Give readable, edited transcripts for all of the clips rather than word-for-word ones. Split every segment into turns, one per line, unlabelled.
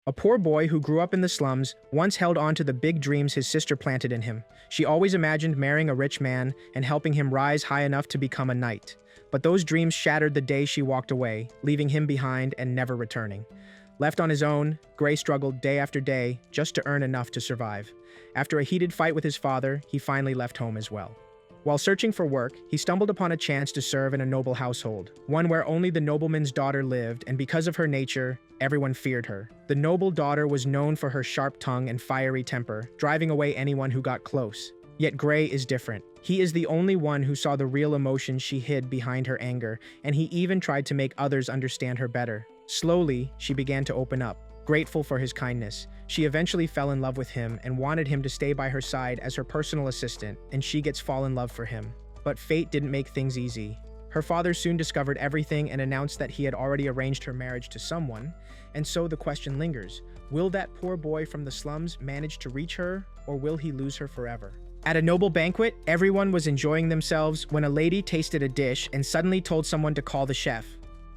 A poor boy who grew up in the slums once held on to the big dreams his sister planted in him. She always imagined marrying a rich man and helping him rise high enough to become a knight. But those dreams shattered the day she walked away, leaving him behind and never returning. Left on his own, Gray struggled day after day just to earn enough to survive. After a heated fight with his father, he finally left home as well. While searching for work, he stumbled upon a chance to serve in a noble household, one where only the nobleman's daughter lived, and because of her nature, everyone feared her. The noble daughter was known for her sharp tongue and fiery temper, driving away anyone who got close. Yet Gray is different. He is the only one who saw the real emotions she hid behind her anger, and he even tried to make others understand her better. Slowly, she began to open up, grateful for his kindness. She eventually fell in love with him and wanted him to stay by her side as her personal assistant, and she gets fall in love for him. But fate didn't make things easy. Her father soon discovered everything and announced that he had already arranged her marriage to someone, and so the question lingers, will that poor boy from the slums manage to reach her, or will he lose her forever? At a noble banquet, everyone was enjoying themselves when a lady tasted a dish and suddenly told someone to call the chef.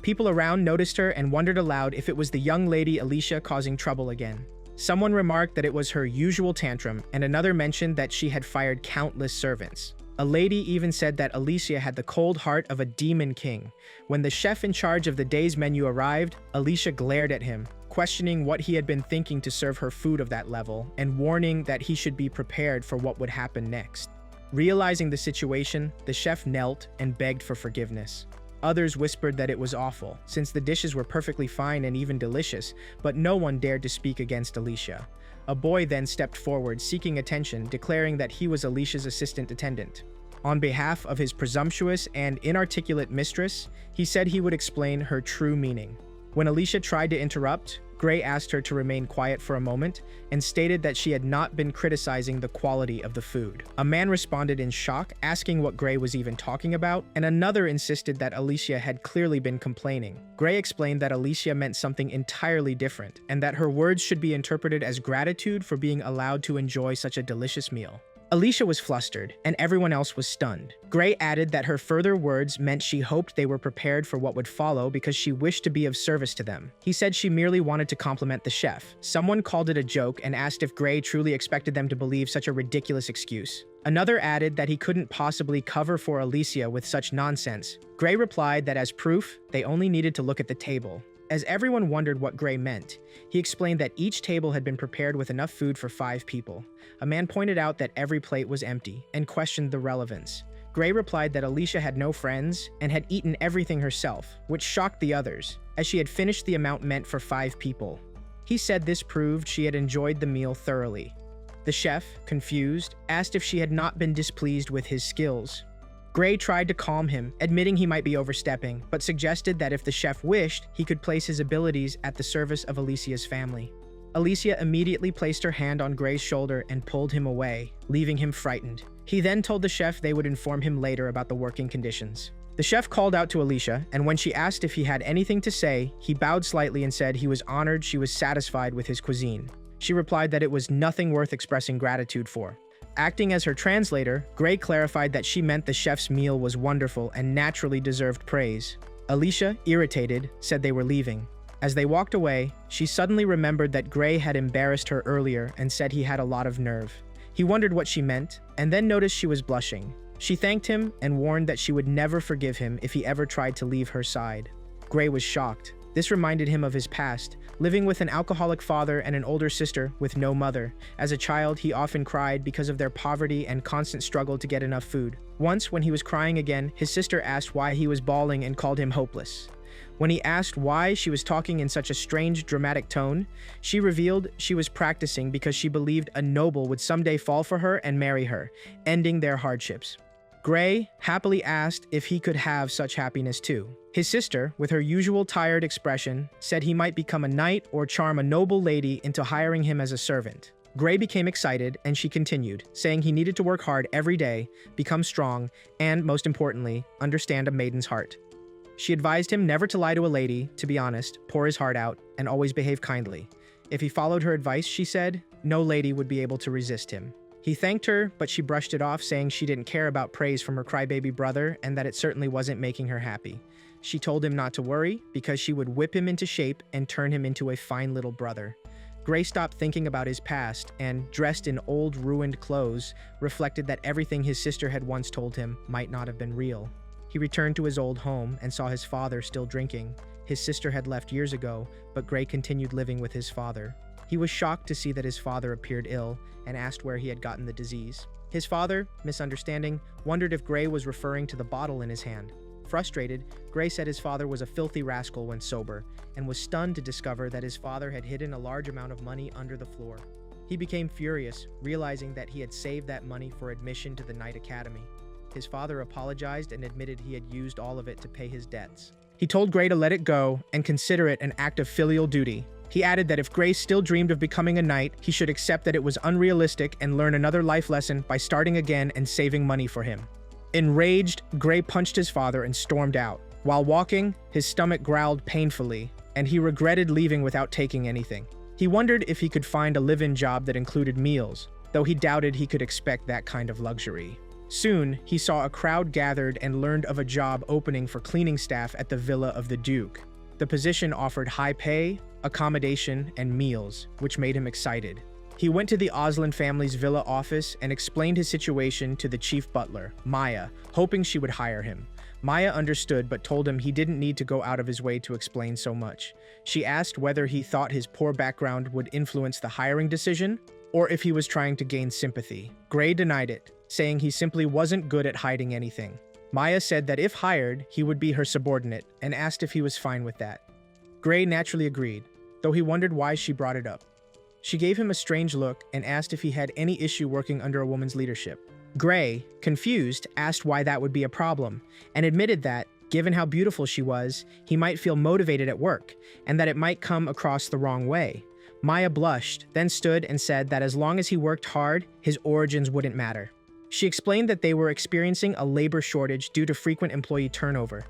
People around noticed her and wondered aloud if it was the young lady Alicia causing trouble again. Someone remarked that it was her usual tantrum, and another mentioned that she had fired countless servants. A lady even said that Alicia had the cold heart of a demon king. When the chef in charge of the day's menu arrived, Alicia glared at him, questioning what he had been thinking to serve her food of that level, and warning that he should be prepared for what would happen next. Realizing the situation, the chef knelt and begged for forgiveness. Others whispered that it was awful, since the dishes were perfectly fine and even delicious, but no one dared to speak against Alicia. A boy then stepped forward, seeking attention, declaring that he was Alicia's assistant attendant. On behalf of his presumptuous and inarticulate mistress, he said he would explain her true meaning. When Alicia tried to interrupt, Gray asked her to remain quiet for a moment and stated that she had not been criticizing the quality of the food. A man responded in shock, asking what Gray was even talking about, and another insisted that Alicia had clearly been complaining. Gray explained that Alicia meant something entirely different, and that her words should be interpreted as gratitude for being allowed to enjoy such a delicious meal. Alicia was flustered, and everyone else was stunned. Gray added that her further words meant she hoped they were prepared for what would follow because she wished to be of service to them. He said she merely wanted to compliment the chef. Someone called it a joke and asked if Gray truly expected them to believe such a ridiculous excuse. Another added that he couldn't possibly cover for Alicia with such nonsense. Gray replied that as proof, they only needed to look at the table. As everyone wondered what Gray meant, he explained that each table had been prepared with enough food for 5 people. A man pointed out that every plate was empty and questioned the relevance. Gray replied that Alicia had no friends and had eaten everything herself, which shocked the others, as she had finished the amount meant for 5 people. He said this proved she had enjoyed the meal thoroughly. The chef, confused, asked if she had not been displeased with his skills. Gray tried to calm him, admitting he might be overstepping, but suggested that if the chef wished, he could place his abilities at the service of Alicia's family. Alicia immediately placed her hand on Gray's shoulder and pulled him away, leaving him frightened. He then told the chef they would inform him later about the working conditions. The chef called out to Alicia, and when she asked if he had anything to say, he bowed slightly and said he was honored she was satisfied with his cuisine. She replied that it was nothing worth expressing gratitude for. Acting as her translator, Gray clarified that she meant the chef's meal was wonderful and naturally deserved praise. Alicia, irritated, said they were leaving. As they walked away, she suddenly remembered that Gray had embarrassed her earlier and said he had a lot of nerve. He wondered what she meant, and then noticed she was blushing. She thanked him and warned that she would never forgive him if he ever tried to leave her side. Gray was shocked. This reminded him of his past, living with an alcoholic father and an older sister with no mother. As a child, he often cried because of their poverty and constant struggle to get enough food. Once, when he was crying again, his sister asked why he was bawling and called him hopeless. When he asked why she was talking in such a strange, dramatic tone, she revealed she was practicing because she believed a noble would someday fall for her and marry her, ending their hardships. Gray happily asked if he could have such happiness too. His sister, with her usual tired expression, said he might become a knight or charm a noble lady into hiring him as a servant. Gray became excited, and she continued, saying he needed to work hard every day, become strong, and, most importantly, understand a maiden's heart. She advised him never to lie to a lady, to be honest, pour his heart out, and always behave kindly. If he followed her advice, she said, no lady would be able to resist him. He thanked her, but she brushed it off, saying she didn't care about praise from her crybaby brother and that it certainly wasn't making her happy. She told him not to worry, because she would whip him into shape and turn him into a fine little brother. Gray stopped thinking about his past and, dressed in old, ruined clothes, reflected that everything his sister had once told him might not have been real. He returned to his old home and saw his father still drinking. His sister had left years ago, but Gray continued living with his father. He was shocked to see that his father appeared ill and asked where he had gotten the disease. His father, misunderstanding, wondered if Gray was referring to the bottle in his hand. Frustrated, Gray said his father was a filthy rascal when sober, and was stunned to discover that his father had hidden a large amount of money under the floor. He became furious, realizing that he had saved that money for admission to the Night Academy. His father apologized and admitted he had used all of it to pay his debts. He told Gray to let it go and consider it an act of filial duty. He added that if Gray still dreamed of becoming a knight, he should accept that it was unrealistic and learn another life lesson by starting again and saving money for him. Enraged, Gray punched his father and stormed out. While walking, his stomach growled painfully, and he regretted leaving without taking anything. He wondered if he could find a live-in job that included meals, though he doubted he could expect that kind of luxury. Soon, he saw a crowd gathered and learned of a job opening for cleaning staff at the villa of the Duke. The position offered high pay, accommodation, and meals, which made him excited. He went to the Osland family's villa office and explained his situation to the chief butler, Maya, hoping she would hire him. Maya understood but told him he didn't need to go out of his way to explain so much. She asked whether he thought his poor background would influence the hiring decision, or if he was trying to gain sympathy. Gray denied it, saying he simply wasn't good at hiding anything. Maya said that if hired, he would be her subordinate, and asked if he was fine with that. Gray naturally agreed, though he wondered why she brought it up. She gave him a strange look and asked if he had any issue working under a woman's leadership. Gray, confused, asked why that would be a problem, and admitted that, given how beautiful she was, he might feel motivated at work, and that it might come across the wrong way. Maya blushed, then stood and said that as long as he worked hard, his origins wouldn't matter. She explained that they were experiencing a labor shortage due to frequent employee turnover.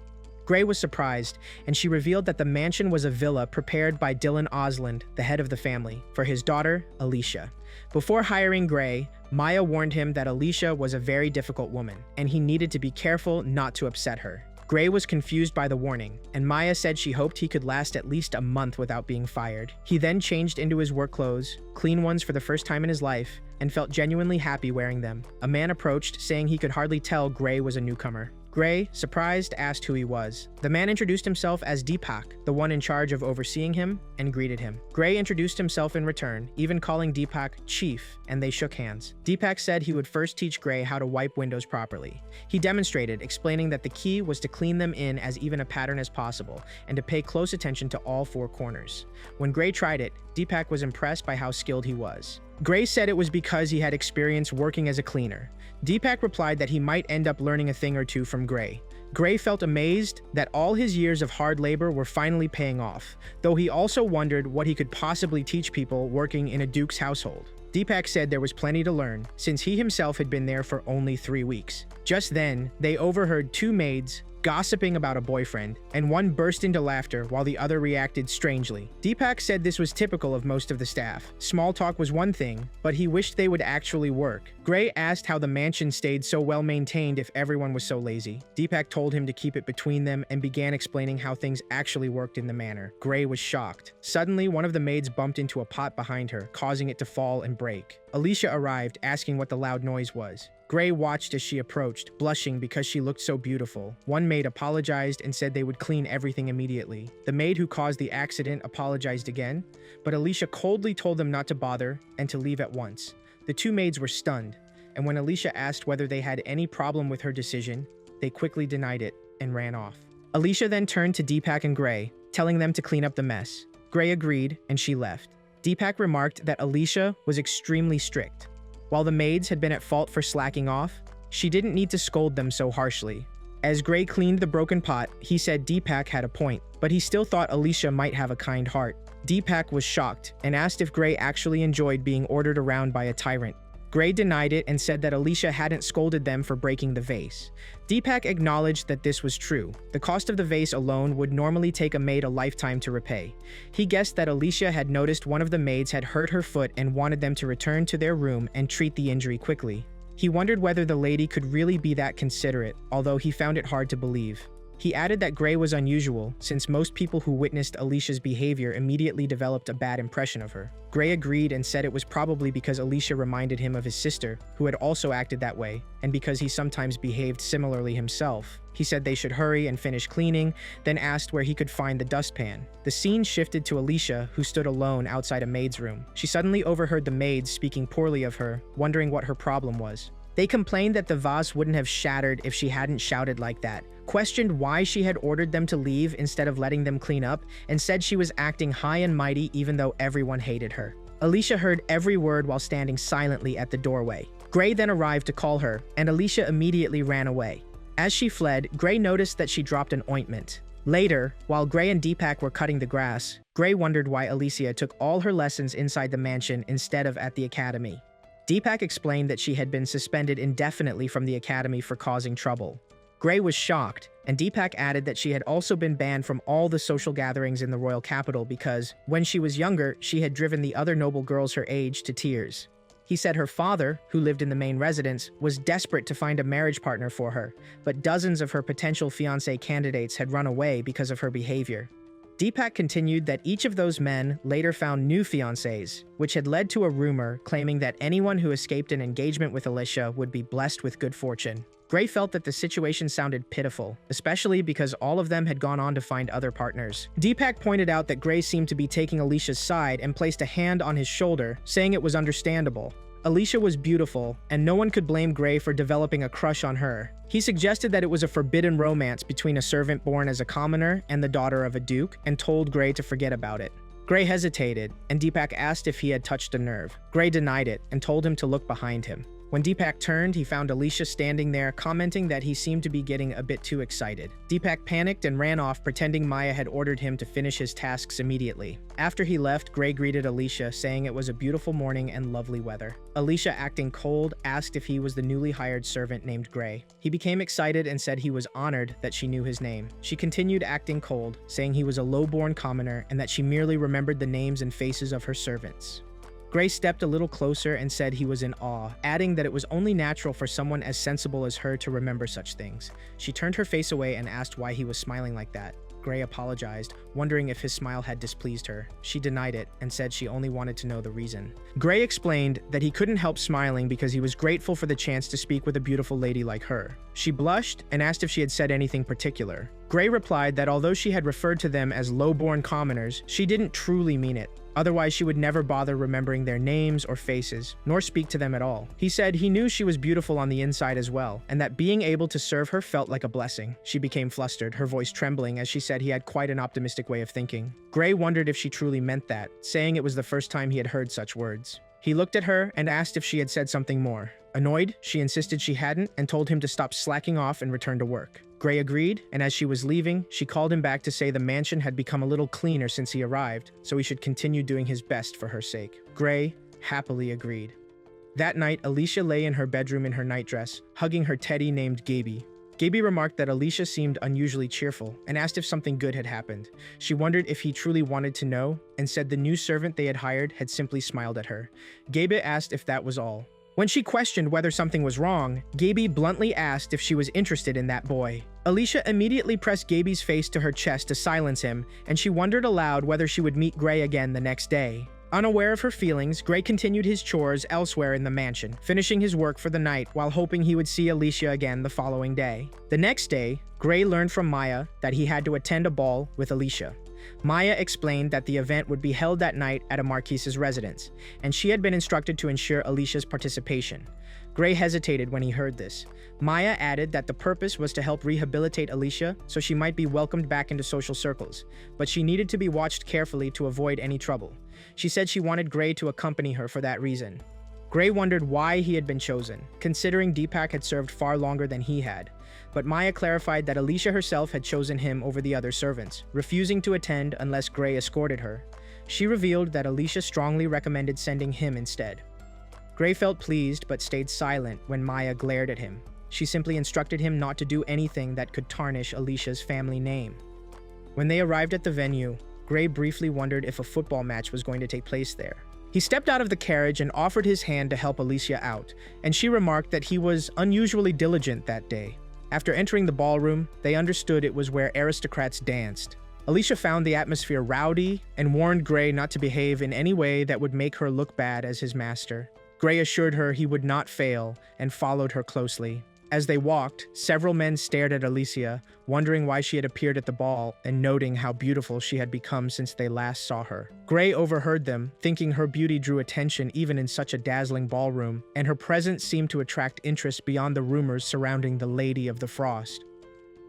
Gray was surprised, and she revealed that the mansion was a villa prepared by Dylan Osland, the head of the family, for his daughter, Alicia. Before hiring Gray, Maya warned him that Alicia was a very difficult woman, and he needed to be careful not to upset her. Gray was confused by the warning, and Maya said she hoped he could last at least a month without being fired. He then changed into his work clothes, clean ones for the first time in his life, and felt genuinely happy wearing them. A man approached, saying he could hardly tell Gray was a newcomer. Gray, surprised, asked who he was. The man introduced himself as Deepak, the one in charge of overseeing him, and greeted him. Gray introduced himself in return, even calling Deepak Chief, and they shook hands. Deepak said he would first teach Gray how to wipe windows properly. He demonstrated, explaining that the key was to clean them in as even a pattern as possible, and to pay close attention to all four corners. When Gray tried it, Deepak was impressed by how skilled he was. Gray said it was because he had experience working as a cleaner. Deepak replied that he might end up learning a thing or two from Gray. Gray felt amazed that all his years of hard labor were finally paying off, though he also wondered what he could possibly teach people working in a duke's household. Deepak said there was plenty to learn, since he himself had been there for only 3 weeks. Just then, they overheard two maids gossiping about a boyfriend, and one burst into laughter while the other reacted strangely. Deepak said this was typical of most of the staff. Small talk was one thing, but he wished they would actually work. Gray asked how the mansion stayed so well maintained if everyone was so lazy. Deepak told him to keep it between them and began explaining how things actually worked in the manor. Gray was shocked. Suddenly, one of the maids bumped into a pot behind her, causing it to fall and break. Alicia arrived, asking what the loud noise was. Gray watched as she approached, blushing because she looked so beautiful. One maid apologized and said they would clean everything immediately. The maid who caused the accident apologized again, but Alicia coldly told them not to bother and to leave at once. The two maids were stunned, and when Alicia asked whether they had any problem with her decision, they quickly denied it and ran off. Alicia then turned to Deepak and Gray, telling them to clean up the mess. Gray agreed, and she left. Deepak remarked that Alicia was extremely strict. While the maids had been at fault for slacking off, she didn't need to scold them so harshly. As Gray cleaned the broken pot, he said Deepak had a point, but he still thought Alicia might have a kind heart. Deepak was shocked and asked if Gray actually enjoyed being ordered around by a tyrant. Gray denied it and said that Alicia hadn't scolded them for breaking the vase. Deepak acknowledged that this was true. The cost of the vase alone would normally take a maid a lifetime to repay. He guessed that Alicia had noticed one of the maids had hurt her foot and wanted them to return to their room and treat the injury quickly. He wondered whether the lady could really be that considerate, although he found it hard to believe. He added that Gray was unusual, since most people who witnessed Alicia's behavior immediately developed a bad impression of her. Gray agreed and said it was probably because Alicia reminded him of his sister, who had also acted that way, and because he sometimes behaved similarly himself. He said they should hurry and finish cleaning, then asked where he could find the dustpan. The scene shifted to Alicia, who stood alone outside a maid's room. She suddenly overheard the maids speaking poorly of her, wondering what her problem was. They complained that the vase wouldn't have shattered if she hadn't shouted like that, questioned why she had ordered them to leave instead of letting them clean up, and said she was acting high and mighty even though everyone hated her. Alicia heard every word while standing silently at the doorway. Gray then arrived to call her, and Alicia immediately ran away. As she fled, Gray noticed that she dropped an ointment. Later, while Gray and Deepak were cutting the grass, Gray wondered why Alicia took all her lessons inside the mansion instead of at the academy. Deepak explained that she had been suspended indefinitely from the academy for causing trouble. Gray was shocked, and Deepak added that she had also been banned from all the social gatherings in the royal capital because, when she was younger, she had driven the other noble girls her age to tears. He said her father, who lived in the main residence, was desperate to find a marriage partner for her, but dozens of her potential fiancé candidates had run away because of her behavior. Deepak continued that each of those men later found new fiancés, which had led to a rumor claiming that anyone who escaped an engagement with Alicia would be blessed with good fortune. Gray felt that the situation sounded pitiful, especially because all of them had gone on to find other partners. Deepak pointed out that Gray seemed to be taking Alicia's side and placed a hand on his shoulder, saying it was understandable. Alicia was beautiful, and no one could blame Gray for developing a crush on her. He suggested that it was a forbidden romance between a servant born as a commoner and the daughter of a duke, and told Gray to forget about it. Gray hesitated, and Deepak asked if he had touched a nerve. Gray denied it and told him to look behind him. When Deepak turned, he found Alicia standing there, commenting that he seemed to be getting a bit too excited. Deepak panicked and ran off, pretending Maya had ordered him to finish his tasks immediately. After he left, Gray greeted Alicia, saying it was a beautiful morning and lovely weather. Alicia, acting cold, asked if he was the newly hired servant named Gray. He became excited and said he was honored that she knew his name. She continued acting cold, saying he was a low-born commoner and that she merely remembered the names and faces of her servants. Gray stepped a little closer and said he was in awe, adding that it was only natural for someone as sensible as her to remember such things. She turned her face away and asked why he was smiling like that. Gray apologized, wondering if his smile had displeased her. She denied it and said she only wanted to know the reason. Gray explained that he couldn't help smiling because he was grateful for the chance to speak with a beautiful lady like her. She blushed and asked if she had said anything particular. Gray replied that although she had referred to them as low-born commoners, she didn't truly mean it. Otherwise, she would never bother remembering their names or faces, nor speak to them at all. He said he knew she was beautiful on the inside as well, and that being able to serve her felt like a blessing. She became flustered, her voice trembling as she said he had quite an optimistic way of thinking. Gray wondered if she truly meant that, saying it was the first time he had heard such words. He looked at her and asked if she had said something more. Annoyed, she insisted she hadn't and told him to stop slacking off and return to work. Gray agreed, and as she was leaving, she called him back to say the mansion had become a little cleaner since he arrived, so he should continue doing his best for her sake. Gray happily agreed. That night, Alicia lay in her bedroom in her nightdress, hugging her teddy named Gaby. Gaby remarked that Alicia seemed unusually cheerful and asked if something good had happened. She wondered if he truly wanted to know and said the new servant they had hired had simply smiled at her. Gaby asked if that was all. When she questioned whether something was wrong, Gaby bluntly asked if she was interested in that boy. Alicia immediately pressed Gaby's face to her chest to silence him, and she wondered aloud whether she would meet Gray again the next day. Unaware of her feelings, Gray continued his chores elsewhere in the mansion, finishing his work for the night while hoping he would see Alicia again the following day. The next day, Gray learned from Maya that he had to attend a ball with Alicia. Maya explained that the event would be held that night at a marquise's residence, and she had been instructed to ensure Alicia's participation. Gray hesitated when he heard this. Maya added that the purpose was to help rehabilitate Alicia so she might be welcomed back into social circles, but she needed to be watched carefully to avoid any trouble. She said she wanted Gray to accompany her for that reason. Gray wondered why he had been chosen, considering Deepak had served far longer than he had. But Maya clarified that Alicia herself had chosen him over the other servants, refusing to attend unless Gray escorted her. She revealed that Alicia strongly recommended sending him instead. Gray felt pleased but stayed silent when Maya glared at him. She simply instructed him not to do anything that could tarnish Alicia's family name. When they arrived at the venue, Gray briefly wondered if a football match was going to take place there. He stepped out of the carriage and offered his hand to help Alicia out, and she remarked that he was unusually diligent that day. After entering the ballroom, they understood it was where aristocrats danced. Alicia found the atmosphere rowdy and warned Gray not to behave in any way that would make her look bad as his master. Gray assured her he would not fail and followed her closely. As they walked, several men stared at Alicia, wondering why she had appeared at the ball and noting how beautiful she had become since they last saw her. Gray overheard them, thinking her beauty drew attention even in such a dazzling ballroom, and her presence seemed to attract interest beyond the rumors surrounding the Lady of the Frost.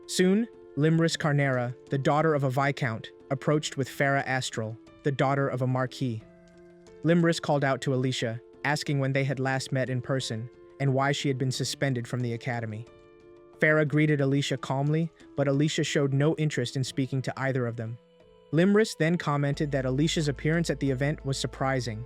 Soon, Limris Carnera, the daughter of a viscount, approached with Farah Astral, the daughter of a marquis. Limris called out to Alicia, asking when they had last met in person, and why she had been suspended from the academy. Farah greeted Alicia calmly, but Alicia showed no interest in speaking to either of them. Limris then commented that Alicia's appearance at the event was surprising.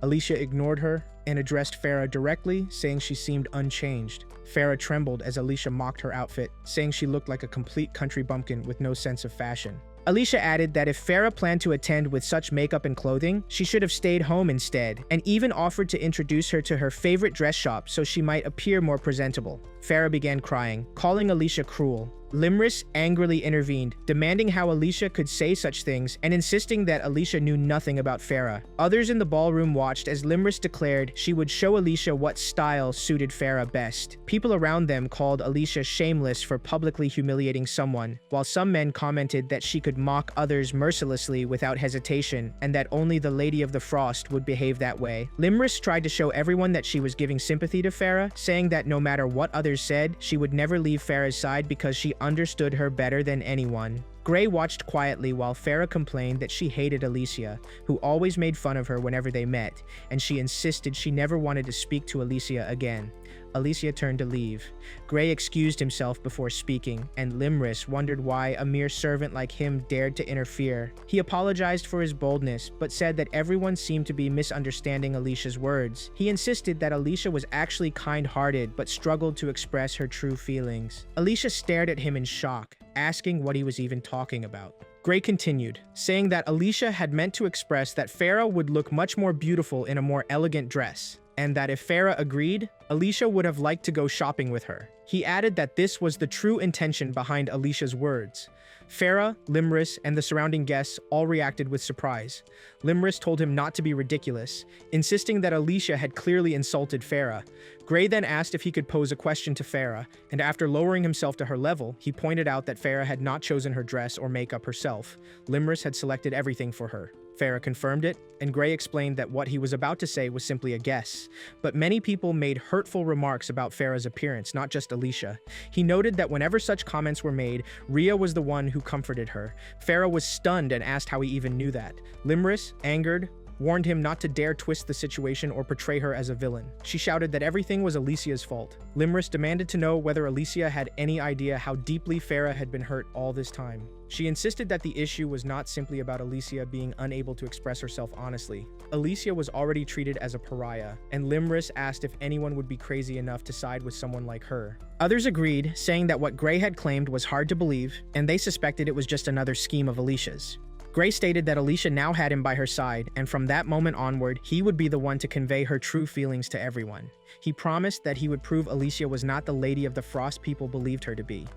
Alicia ignored her and addressed Farah directly, saying she seemed unchanged. Farah trembled as Alicia mocked her outfit, saying she looked like a complete country bumpkin with no sense of fashion. Alicia added that if Farah planned to attend with such makeup and clothing, she should have stayed home instead, and even offered to introduce her to her favorite dress shop so she might appear more presentable. Farah began crying, calling Alicia cruel. Limris angrily intervened, demanding how Alicia could say such things and insisting that Alicia knew nothing about Farah. Others in the ballroom watched as Limris declared she would show Alicia what style suited Farah best. People around them called Alicia shameless for publicly humiliating someone, while some men commented that she could mock others mercilessly without hesitation and that only the Lady of the Frost would behave that way. Limris tried to show everyone that she was giving sympathy to Farah, saying that no matter what others said, she would never leave Farah's side because she understood her better than anyone. Gray watched quietly while Farah complained that she hated Alicia, who always made fun of her whenever they met, and she insisted she never wanted to speak to Alicia again. Alicia turned to leave. Gray excused himself before speaking, and Limris wondered why a mere servant like him dared to interfere. He apologized for his boldness, but said that everyone seemed to be misunderstanding Alicia's words. He insisted that Alicia was actually kind-hearted, but struggled to express her true feelings. Alicia stared at him in shock, asking what he was even talking about. Gray continued, saying that Alicia had meant to express that Farah would look much more beautiful in a more elegant dress, and that if Farah agreed, Alicia would have liked to go shopping with her. He added that this was the true intention behind Alicia's words. Farah, Limris, and the surrounding guests all reacted with surprise. Limris told him not to be ridiculous, insisting that Alicia had clearly insulted Farah. Gray then asked if he could pose a question to Farah, and after lowering himself to her level, he pointed out that Farah had not chosen her dress or makeup herself. Limris had selected everything for her. Farah confirmed it, and Gray explained that what he was about to say was simply a guess. But many people made hurtful remarks about Farah's appearance, not just Alicia. He noted that whenever such comments were made, Rhea was the one who comforted her. Farah was stunned and asked how he even knew that. Limris, angered, warned him not to dare twist the situation or portray her as a villain. She shouted that everything was Alicia's fault. Limris demanded to know whether Alicia had any idea how deeply Farah had been hurt all this time. She insisted that the issue was not simply about Alicia being unable to express herself honestly. Alicia was already treated as a pariah, and Limris asked if anyone would be crazy enough to side with someone like her. Others agreed, saying that what Gray had claimed was hard to believe, and they suspected it was just another scheme of Alicia's. Gray stated that Alicia now had him by her side, and from that moment onward, he would be the one to convey her true feelings to everyone. He promised that he would prove Alicia was not the Lady of the Frost people believed her to be.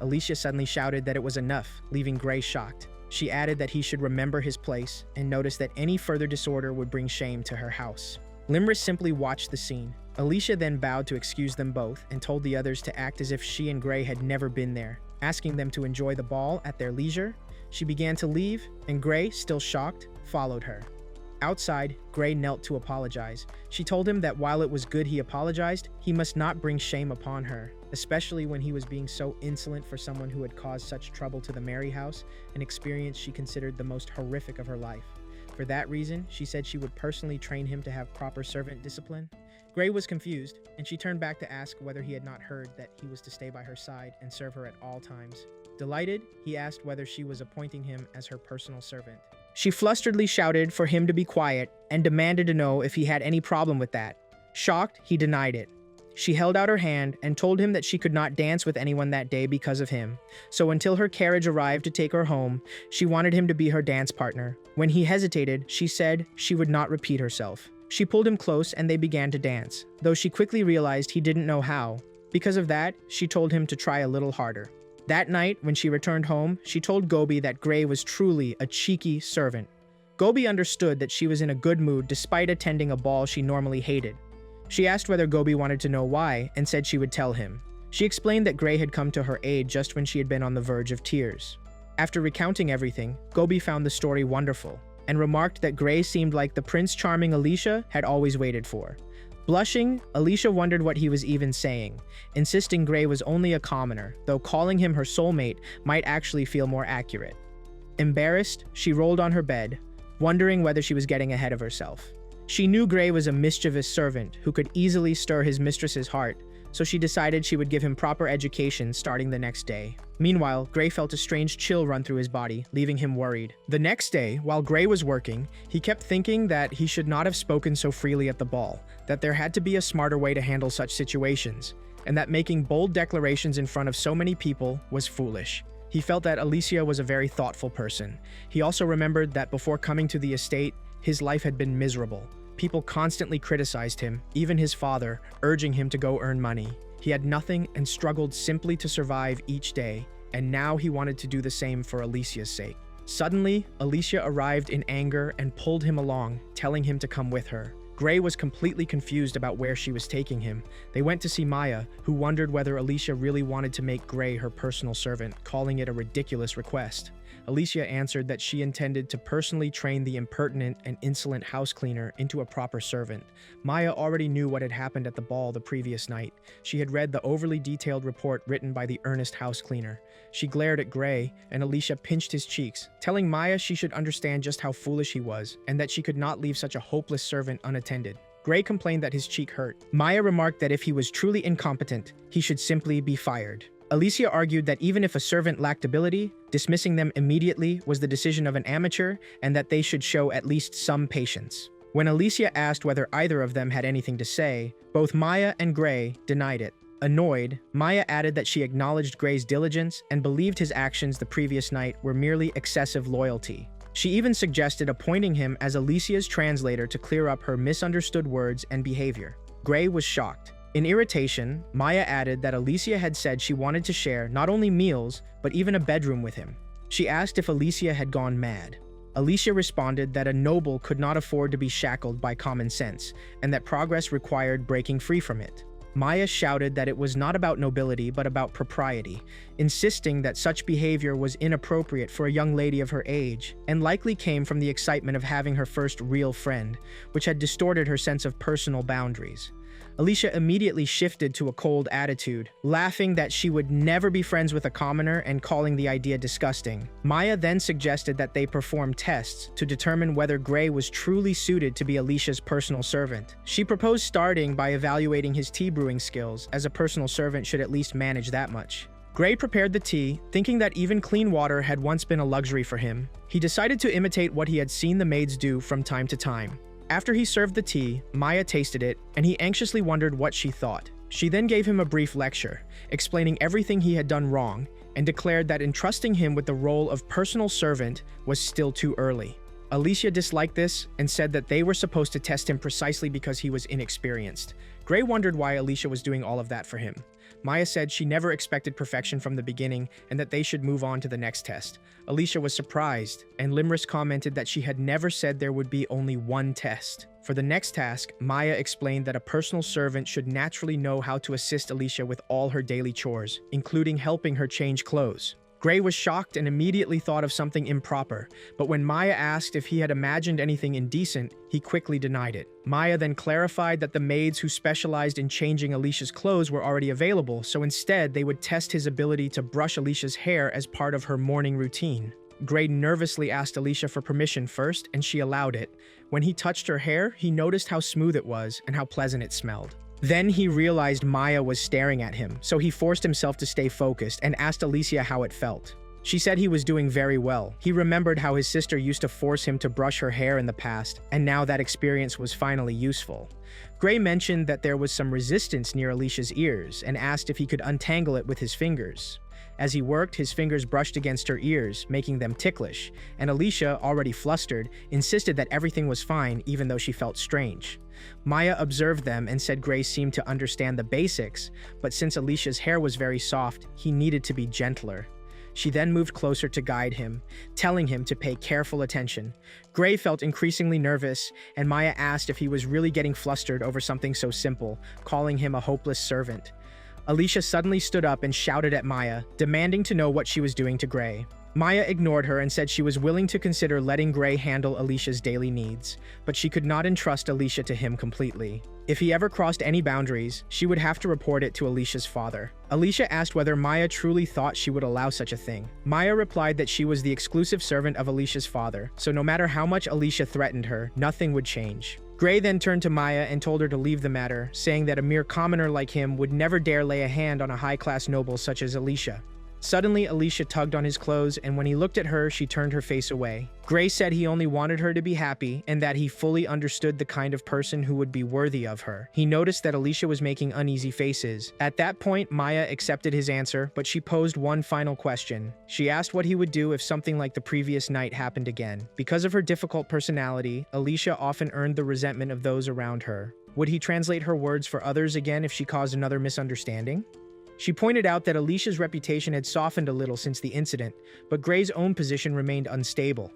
Alicia suddenly shouted that it was enough, leaving Gray shocked. She added that he should remember his place, and noticed that any further disorder would bring shame to her house. Limris simply watched the scene. Alicia then bowed to excuse them both, and told the others to act as if she and Gray had never been there, asking them to enjoy the ball at their leisure. She began to leave, and Gray, still shocked, followed her. Outside, Gray knelt to apologize. She told him that while it was good he apologized, he must not bring shame upon her, especially when he was being so insolent for someone who had caused such trouble to the Merry House, an experience she considered the most horrific of her life. For that reason, she said she would personally train him to have proper servant discipline. Gray was confused, and she turned back to ask whether he had not heard that he was to stay by her side and serve her at all times. Delighted, he asked whether she was appointing him as her personal servant. She flusteredly shouted for him to be quiet and demanded to know if he had any problem with that. Shocked, he denied it. She held out her hand and told him that she could not dance with anyone that day because of him. So until her carriage arrived to take her home, she wanted him to be her dance partner. When he hesitated, she said she would not repeat herself. She pulled him close and they began to dance, though she quickly realized he didn't know how. Because of that, she told him to try a little harder. That night, when she returned home, she told Gobi that Gray was truly a cheeky servant. Gobi understood that she was in a good mood despite attending a ball she normally hated. She asked whether Gobi wanted to know why and said she would tell him. She explained that Gray had come to her aid just when she had been on the verge of tears. After recounting everything, Gobi found the story wonderful and remarked that Gray seemed like the Prince Charming Alicia had always waited for. Blushing, Alicia wondered what he was even saying, insisting Gray was only a commoner, though calling him her soulmate might actually feel more accurate. Embarrassed, she rolled on her bed, wondering whether she was getting ahead of herself. She knew Gray was a mischievous servant who could easily stir his mistress's heart, so she decided she would give him proper education starting the next day. Meanwhile, Gray felt a strange chill run through his body, leaving him worried. The next day, while Gray was working, he kept thinking that he should not have spoken so freely at the ball, that there had to be a smarter way to handle such situations, and that making bold declarations in front of so many people was foolish. He felt that Alicia was a very thoughtful person. He also remembered that before coming to the estate, his life had been miserable. People constantly criticized him, even his father, urging him to go earn money. He had nothing and struggled simply to survive each day, and now he wanted to do the same for Alicia's sake. Suddenly, Alicia arrived in anger and pulled him along, telling him to come with her. Gray was completely confused about where she was taking him. They went to see Maya, who wondered whether Alicia really wanted to make Gray her personal servant, calling it a ridiculous request. Alicia answered that she intended to personally train the impertinent and insolent house cleaner into a proper servant. Maya already knew what had happened at the ball the previous night. She had read the overly detailed report written by the earnest house cleaner. She glared at Gray, and Alicia pinched his cheeks, telling Maya she should understand just how foolish he was, and that she could not leave such a hopeless servant unattended. Gray complained that his cheek hurt. Maya remarked that if he was truly incompetent, he should simply be fired. Alicia argued that even if a servant lacked ability, dismissing them immediately was the decision of an amateur and that they should show at least some patience. When Alicia asked whether either of them had anything to say, both Maya and Gray denied it. Annoyed, Maya added that she acknowledged Gray's diligence and believed his actions the previous night were merely excessive loyalty. She even suggested appointing him as Alicia's translator to clear up her misunderstood words and behavior. Gray was shocked. In irritation, Maya added that Alicia had said she wanted to share not only meals, but even a bedroom with him. She asked if Alicia had gone mad. Alicia responded that a noble could not afford to be shackled by common sense, and that progress required breaking free from it. Maya shouted that it was not about nobility but about propriety, insisting that such behavior was inappropriate for a young lady of her age, and likely came from the excitement of having her first real friend, which had distorted her sense of personal boundaries. Alicia immediately shifted to a cold attitude, laughing that she would never be friends with a commoner and calling the idea disgusting. Maya then suggested that they perform tests to determine whether Gray was truly suited to be Alicia's personal servant. She proposed starting by evaluating his tea brewing skills, as a personal servant should at least manage that much. Gray prepared the tea, thinking that even clean water had once been a luxury for him. He decided to imitate what he had seen the maids do from time to time. After he served the tea, Maya tasted it, and he anxiously wondered what she thought. She then gave him a brief lecture, explaining everything he had done wrong, and declared that entrusting him with the role of personal servant was still too early. Alicia disliked this and said that they were supposed to test him precisely because he was inexperienced. Gray wondered why Alicia was doing all of that for him. Maya said she never expected perfection from the beginning and that they should move on to the next test. Alicia was surprised, and Limris commented that she had never said there would be only one test. For the next task, Maya explained that a personal servant should naturally know how to assist Alicia with all her daily chores, including helping her change clothes. Gray was shocked and immediately thought of something improper, but when Maya asked if he had imagined anything indecent, he quickly denied it. Maya then clarified that the maids who specialized in changing Alicia's clothes were already available, so instead they would test his ability to brush Alicia's hair as part of her morning routine. Gray nervously asked Alicia for permission first, and she allowed it. When he touched her hair, he noticed how smooth it was and how pleasant it smelled. Then he realized Maya was staring at him, so he forced himself to stay focused and asked Alicia how it felt. She said he was doing very well. He remembered how his sister used to force him to brush her hair in the past, and now that experience was finally useful. Gray mentioned that there was some resistance near Alicia's ears and asked if he could untangle it with his fingers. As he worked, his fingers brushed against her ears, making them ticklish, and Alicia, already flustered, insisted that everything was fine even though she felt strange. Maya observed them and said Gray seemed to understand the basics, but since Alicia's hair was very soft, he needed to be gentler. She then moved closer to guide him, telling him to pay careful attention. Gray felt increasingly nervous, and Maya asked if he was really getting flustered over something so simple, calling him a hopeless servant. Alicia suddenly stood up and shouted at Maya, demanding to know what she was doing to Gray. Maya ignored her and said she was willing to consider letting Gray handle Alicia's daily needs, but she could not entrust Alicia to him completely. If he ever crossed any boundaries, she would have to report it to Alicia's father. Alicia asked whether Maya truly thought she would allow such a thing. Maya replied that she was the exclusive servant of Alicia's father, so no matter how much Alicia threatened her, nothing would change. Gray then turned to Maya and told her to leave the matter, saying that a mere commoner like him would never dare lay a hand on a high-class noble such as Alicia. Suddenly, Alicia tugged on his clothes, and when he looked at her, she turned her face away. Gray said he only wanted her to be happy, and that he fully understood the kind of person who would be worthy of her. He noticed that Alicia was making uneasy faces. At that point, Maya accepted his answer, but she posed one final question. She asked what he would do if something like the previous night happened again. Because of her difficult personality, Alicia often earned the resentment of those around her. Would he translate her words for others again if she caused another misunderstanding? She pointed out that Alicia's reputation had softened a little since the incident, but Gray's own position remained unstable.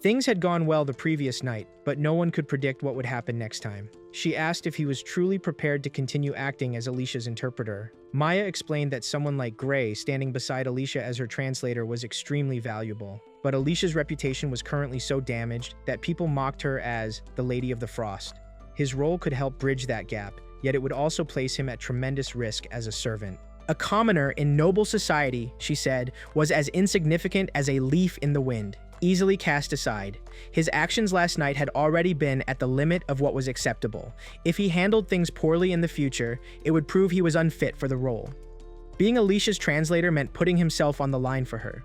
Things had gone well the previous night, but no one could predict what would happen next time. She asked if he was truly prepared to continue acting as Alicia's interpreter. Maya explained that someone like Gray standing beside Alicia as her translator was extremely valuable, but Alicia's reputation was currently so damaged that people mocked her as the Lady of the Frost. His role could help bridge that gap, yet it would also place him at tremendous risk as a servant. A commoner in noble society, she said, was as insignificant as a leaf in the wind, easily cast aside. His actions last night had already been at the limit of what was acceptable. If he handled things poorly in the future, it would prove he was unfit for the role. Being Alicia's translator meant putting himself on the line for her.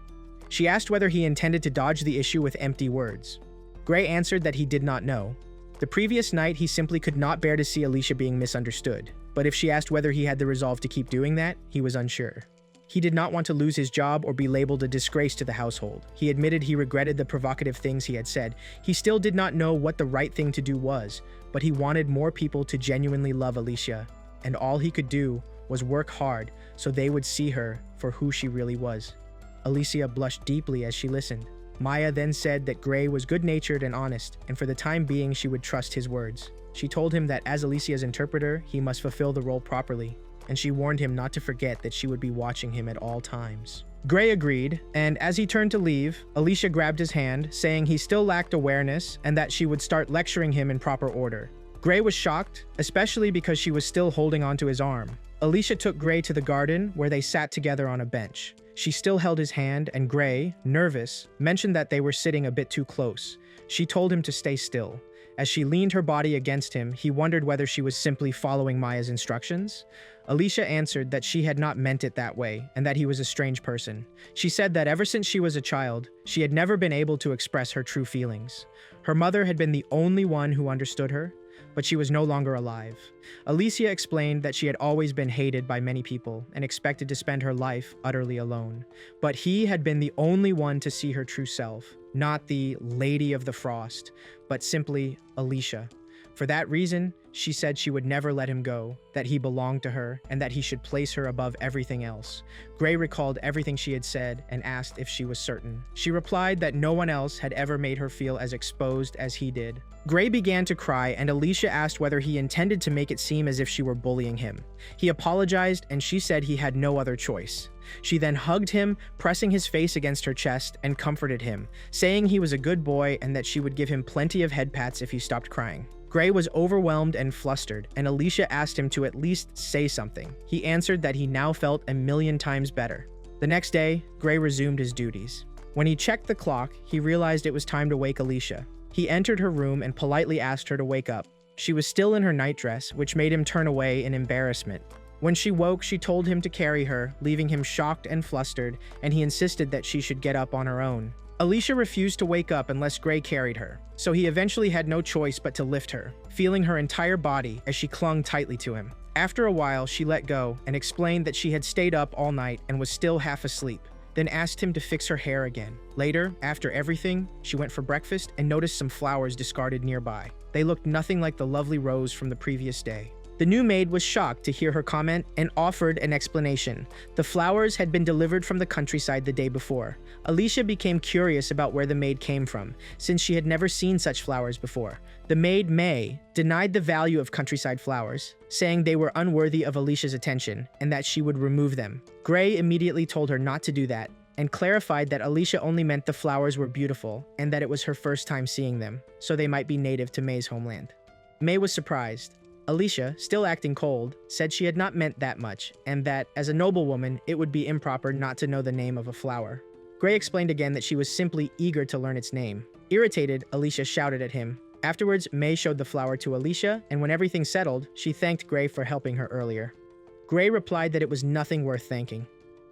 She asked whether he intended to dodge the issue with empty words. Gray answered that he did not know. The previous night, he simply could not bear to see Alicia being misunderstood. But if she asked whether he had the resolve to keep doing that, he was unsure. He did not want to lose his job or be labeled a disgrace to the household. He admitted he regretted the provocative things he had said. He still did not know what the right thing to do was, but he wanted more people to genuinely love Alicia, and all he could do was work hard so they would see her for who she really was. Alicia blushed deeply as she listened. Maya then said that Gray was good-natured and honest, and for the time being she would trust his words. She told him that as Alicia's interpreter, he must fulfill the role properly, and she warned him not to forget that she would be watching him at all times. Gray agreed, and as he turned to leave, Alicia grabbed his hand, saying he still lacked awareness and that she would start lecturing him in proper order. Gray was shocked, especially because she was still holding onto his arm. Alicia took Gray to the garden, where they sat together on a bench. She still held his hand, and Gray, nervous, mentioned that they were sitting a bit too close. She told him to stay still. As she leaned her body against him, he wondered whether she was simply following Maya's instructions. Alicia answered that she had not meant it that way, and that he was a strange person. She said that ever since she was a child, she had never been able to express her true feelings. Her mother had been the only one who understood her, but she was no longer alive. Alicia explained that she had always been hated by many people and expected to spend her life utterly alone. But he had been the only one to see her true self, not the Lady of the Frost, but simply Alicia. For that reason, she said she would never let him go, that he belonged to her, and that he should place her above everything else. Gray recalled everything she had said and asked if she was certain. She replied that no one else had ever made her feel as exposed as he did. Gray began to cry, and Alicia asked whether he intended to make it seem as if she were bullying him. He apologized, and she said he had no other choice. She then hugged him, pressing his face against her chest, and comforted him, saying he was a good boy and that she would give him plenty of head pats if he stopped crying. Gray was overwhelmed and flustered, and Alicia asked him to at least say something. He answered that he now felt 1,000,000 times better. The next day, Gray resumed his duties. When he checked the clock, he realized it was time to wake Alicia. He entered her room and politely asked her to wake up. She was still in her nightdress, which made him turn away in embarrassment. When she woke, she told him to carry her, leaving him shocked and flustered, and he insisted that she should get up on her own. Alicia refused to wake up unless Gray carried her, so he eventually had no choice but to lift her, feeling her entire body as she clung tightly to him. After a while, she let go and explained that she had stayed up all night and was still half asleep, then asked him to fix her hair again. Later, after everything, she went for breakfast and noticed some flowers discarded nearby. They looked nothing like the lovely rose from the previous day. The new maid was shocked to hear her comment and offered an explanation. The flowers had been delivered from the countryside the day before. Alicia became curious about where the maid came from, since she had never seen such flowers before. The maid, May, denied the value of countryside flowers, saying they were unworthy of Alicia's attention and that she would remove them. Gray immediately told her not to do that and clarified that Alicia only meant the flowers were beautiful and that it was her first time seeing them, so they might be native to May's homeland. May was surprised. Alicia, still acting cold, said she had not meant that much, and that, as a noblewoman, it would be improper not to know the name of a flower. Gray explained again that she was simply eager to learn its name. Irritated, Alicia shouted at him. Afterwards, May showed the flower to Alicia, and when everything settled, she thanked Gray for helping her earlier. Gray replied that it was nothing worth thanking.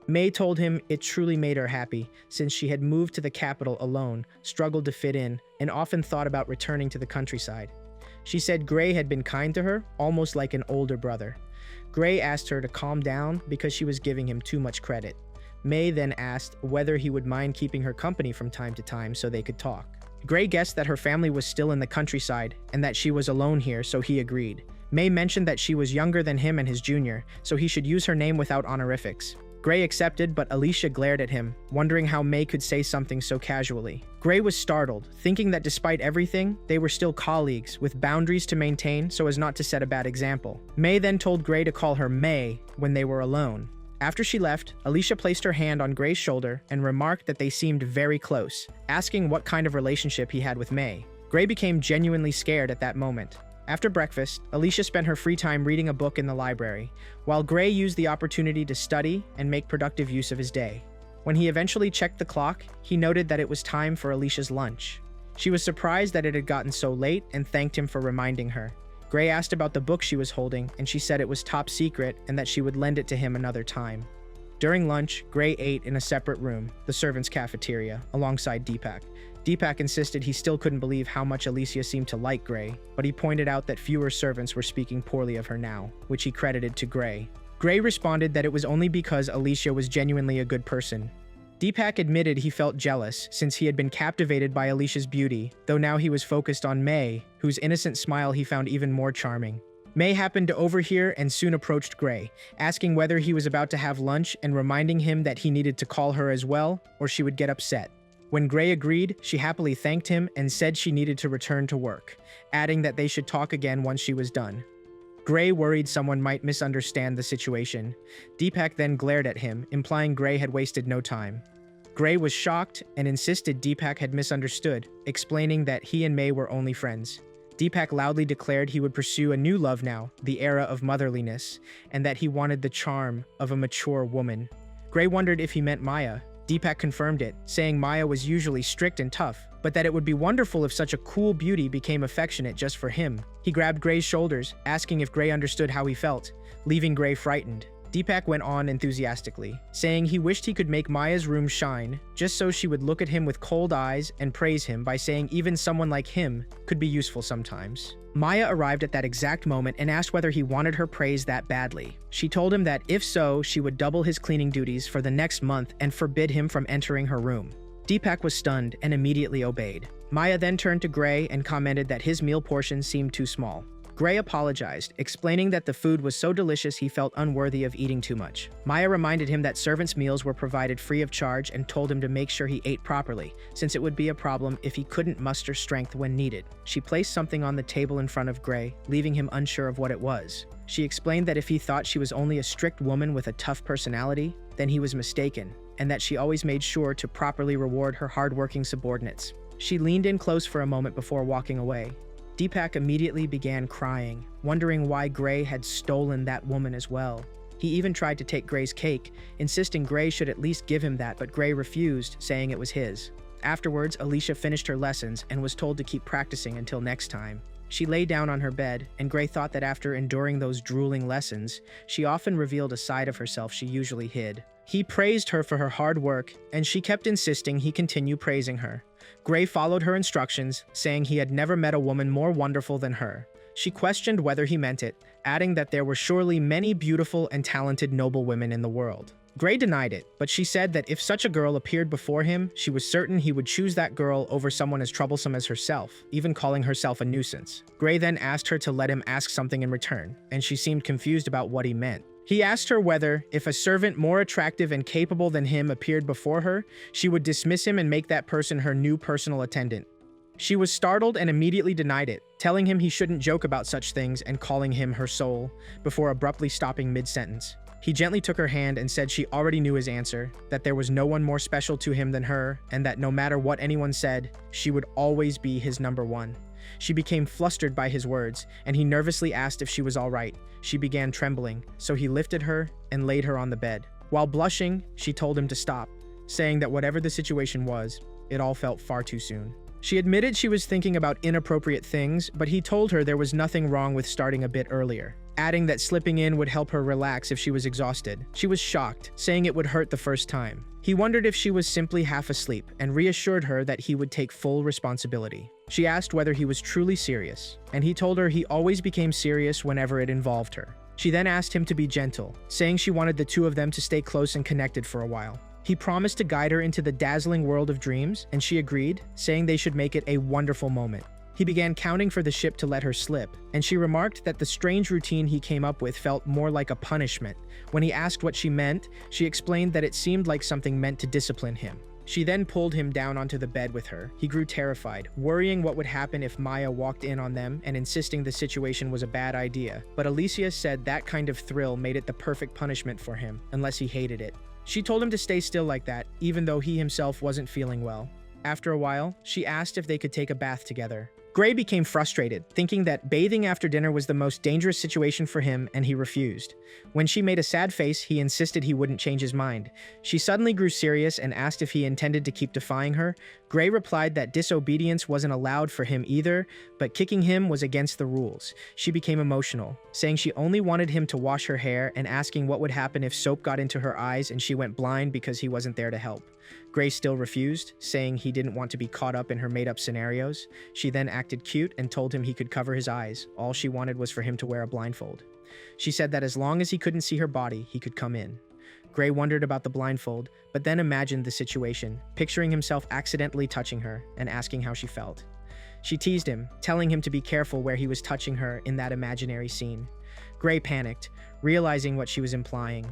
May told him it truly made her happy, since she had moved to the capital alone, struggled to fit in, and often thought about returning to the countryside. She said Gray had been kind to her, almost like an older brother. Gray asked her to calm down because she was giving him too much credit. May then asked whether he would mind keeping her company from time to time so they could talk. Gray guessed that her family was still in the countryside and that she was alone here, so he agreed. May mentioned that she was younger than him and his junior, so he should use her name without honorifics. Gray accepted, but Alicia glared at him, wondering how May could say something so casually. Gray was startled, thinking that despite everything, they were still colleagues, with boundaries to maintain so as not to set a bad example. May then told Gray to call her May when they were alone. After she left, Alicia placed her hand on Gray's shoulder and remarked that they seemed very close, asking what kind of relationship he had with May. Gray became genuinely scared at that moment. After breakfast, Alicia spent her free time reading a book in the library, while Gray used the opportunity to study and make productive use of his day. When he eventually checked the clock, he noted that it was time for Alicia's lunch. She was surprised that it had gotten so late and thanked him for reminding her. Gray asked about the book she was holding, and she said it was top secret and that she would lend it to him another time. During lunch, Gray ate in a separate room, the servants' cafeteria, alongside Deepak. Deepak insisted he still couldn't believe how much Alicia seemed to like Gray, but he pointed out that fewer servants were speaking poorly of her now, which he credited to Gray. Gray responded that it was only because Alicia was genuinely a good person. Deepak admitted he felt jealous since he had been captivated by Alicia's beauty, though now he was focused on May, whose innocent smile he found even more charming. May happened to overhear and soon approached Gray, asking whether he was about to have lunch and reminding him that he needed to call her as well, or she would get upset. When Gray agreed, she happily thanked him and said she needed to return to work, adding that they should talk again once she was done. Gray worried someone might misunderstand the situation. Deepak then glared at him, implying Gray had wasted no time. Gray was shocked and insisted Deepak had misunderstood, explaining that he and May were only friends. Deepak loudly declared he would pursue a new love now, the era of motherliness, and that he wanted the charm of a mature woman. Gray wondered if he meant Maya. Deepak confirmed it, saying Maya was usually strict and tough, but that it would be wonderful if such a cool beauty became affectionate just for him. He grabbed Gray's shoulders, asking if Gray understood how he felt, leaving Gray frightened. Deepak went on enthusiastically, saying he wished he could make Maya's room shine, just so she would look at him with cold eyes and praise him by saying even someone like him could be useful sometimes. Maya arrived at that exact moment and asked whether he wanted her praise that badly. She told him that if so, she would double his cleaning duties for the next month and forbid him from entering her room. Deepak was stunned and immediately obeyed. Maya then turned to Gray and commented that his meal portion seemed too small. Gray apologized, explaining that the food was so delicious he felt unworthy of eating too much. Maya reminded him that servants' meals were provided free of charge and told him to make sure he ate properly, since it would be a problem if he couldn't muster strength when needed. She placed something on the table in front of Gray, leaving him unsure of what it was. She explained that if he thought she was only a strict woman with a tough personality, then he was mistaken, and that she always made sure to properly reward her hardworking subordinates. She leaned in close for a moment before walking away. Deepak immediately began crying, wondering why Gray had stolen that woman as well. He even tried to take Gray's cake, insisting Gray should at least give him that, but Gray refused, saying it was his. Afterwards, Alicia finished her lessons and was told to keep practicing until next time. She lay down on her bed, and Gray thought that after enduring those drooling lessons, she often revealed a side of herself she usually hid. He praised her for her hard work, and she kept insisting he continue praising her. Gray followed her instructions, saying he had never met a woman more wonderful than her. She questioned whether he meant it, adding that there were surely many beautiful and talented noble women in the world. Gray denied it, but she said that if such a girl appeared before him, she was certain he would choose that girl over someone as troublesome as herself, even calling herself a nuisance. Gray then asked her to let him ask something in return, and she seemed confused about what he meant. He asked her whether, if a servant more attractive and capable than him appeared before her, she would dismiss him and make that person her new personal attendant. She was startled and immediately denied it, telling him he shouldn't joke about such things and calling him her soul, before abruptly stopping mid-sentence. He gently took her hand and said she already knew his answer, that there was no one more special to him than her, and that no matter what anyone said, she would always be his number one. She became flustered by his words, and he nervously asked if she was all right. She began trembling, so he lifted her and laid her on the bed. While blushing, she told him to stop, saying that whatever the situation was, it all felt far too soon. She admitted she was thinking about inappropriate things, but he told her there was nothing wrong with starting a bit earlier, adding that slipping in would help her relax if she was exhausted. She was shocked, saying it would hurt the first time. He wondered if she was simply half asleep and reassured her that he would take full responsibility. She asked whether he was truly serious, and he told her he always became serious whenever it involved her. She then asked him to be gentle, saying she wanted the two of them to stay close and connected for a while. He promised to guide her into the dazzling world of dreams, and she agreed, saying they should make it a wonderful moment. He began counting for the ship to let her slip, and she remarked that the strange routine he came up with felt more like a punishment. When he asked what she meant, she explained that it seemed like something meant to discipline him. She then pulled him down onto the bed with her. He grew terrified, worrying what would happen if Maya walked in on them and insisting the situation was a bad idea. But Alicia said that kind of thrill made it the perfect punishment for him, unless he hated it. She told him to stay still like that, even though he himself wasn't feeling well. After a while, she asked if they could take a bath together. Gray became frustrated, thinking that bathing after dinner was the most dangerous situation for him, and he refused. When she made a sad face, he insisted he wouldn't change his mind. She suddenly grew serious and asked if he intended to keep defying her. Gray replied that disobedience wasn't allowed for him either, but kicking him was against the rules. She became emotional, saying she only wanted him to wash her hair and asking what would happen if soap got into her eyes and she went blind because he wasn't there to help. Gray still refused, saying he didn't want to be caught up in her made-up scenarios. She then acted cute and told him he could cover his eyes. All she wanted was for him to wear a blindfold. She said that as long as he couldn't see her body, he could come in. Gray wondered about the blindfold, but then imagined the situation, picturing himself accidentally touching her and asking how she felt. She teased him, telling him to be careful where he was touching her in that imaginary scene. Gray panicked, realizing what she was implying.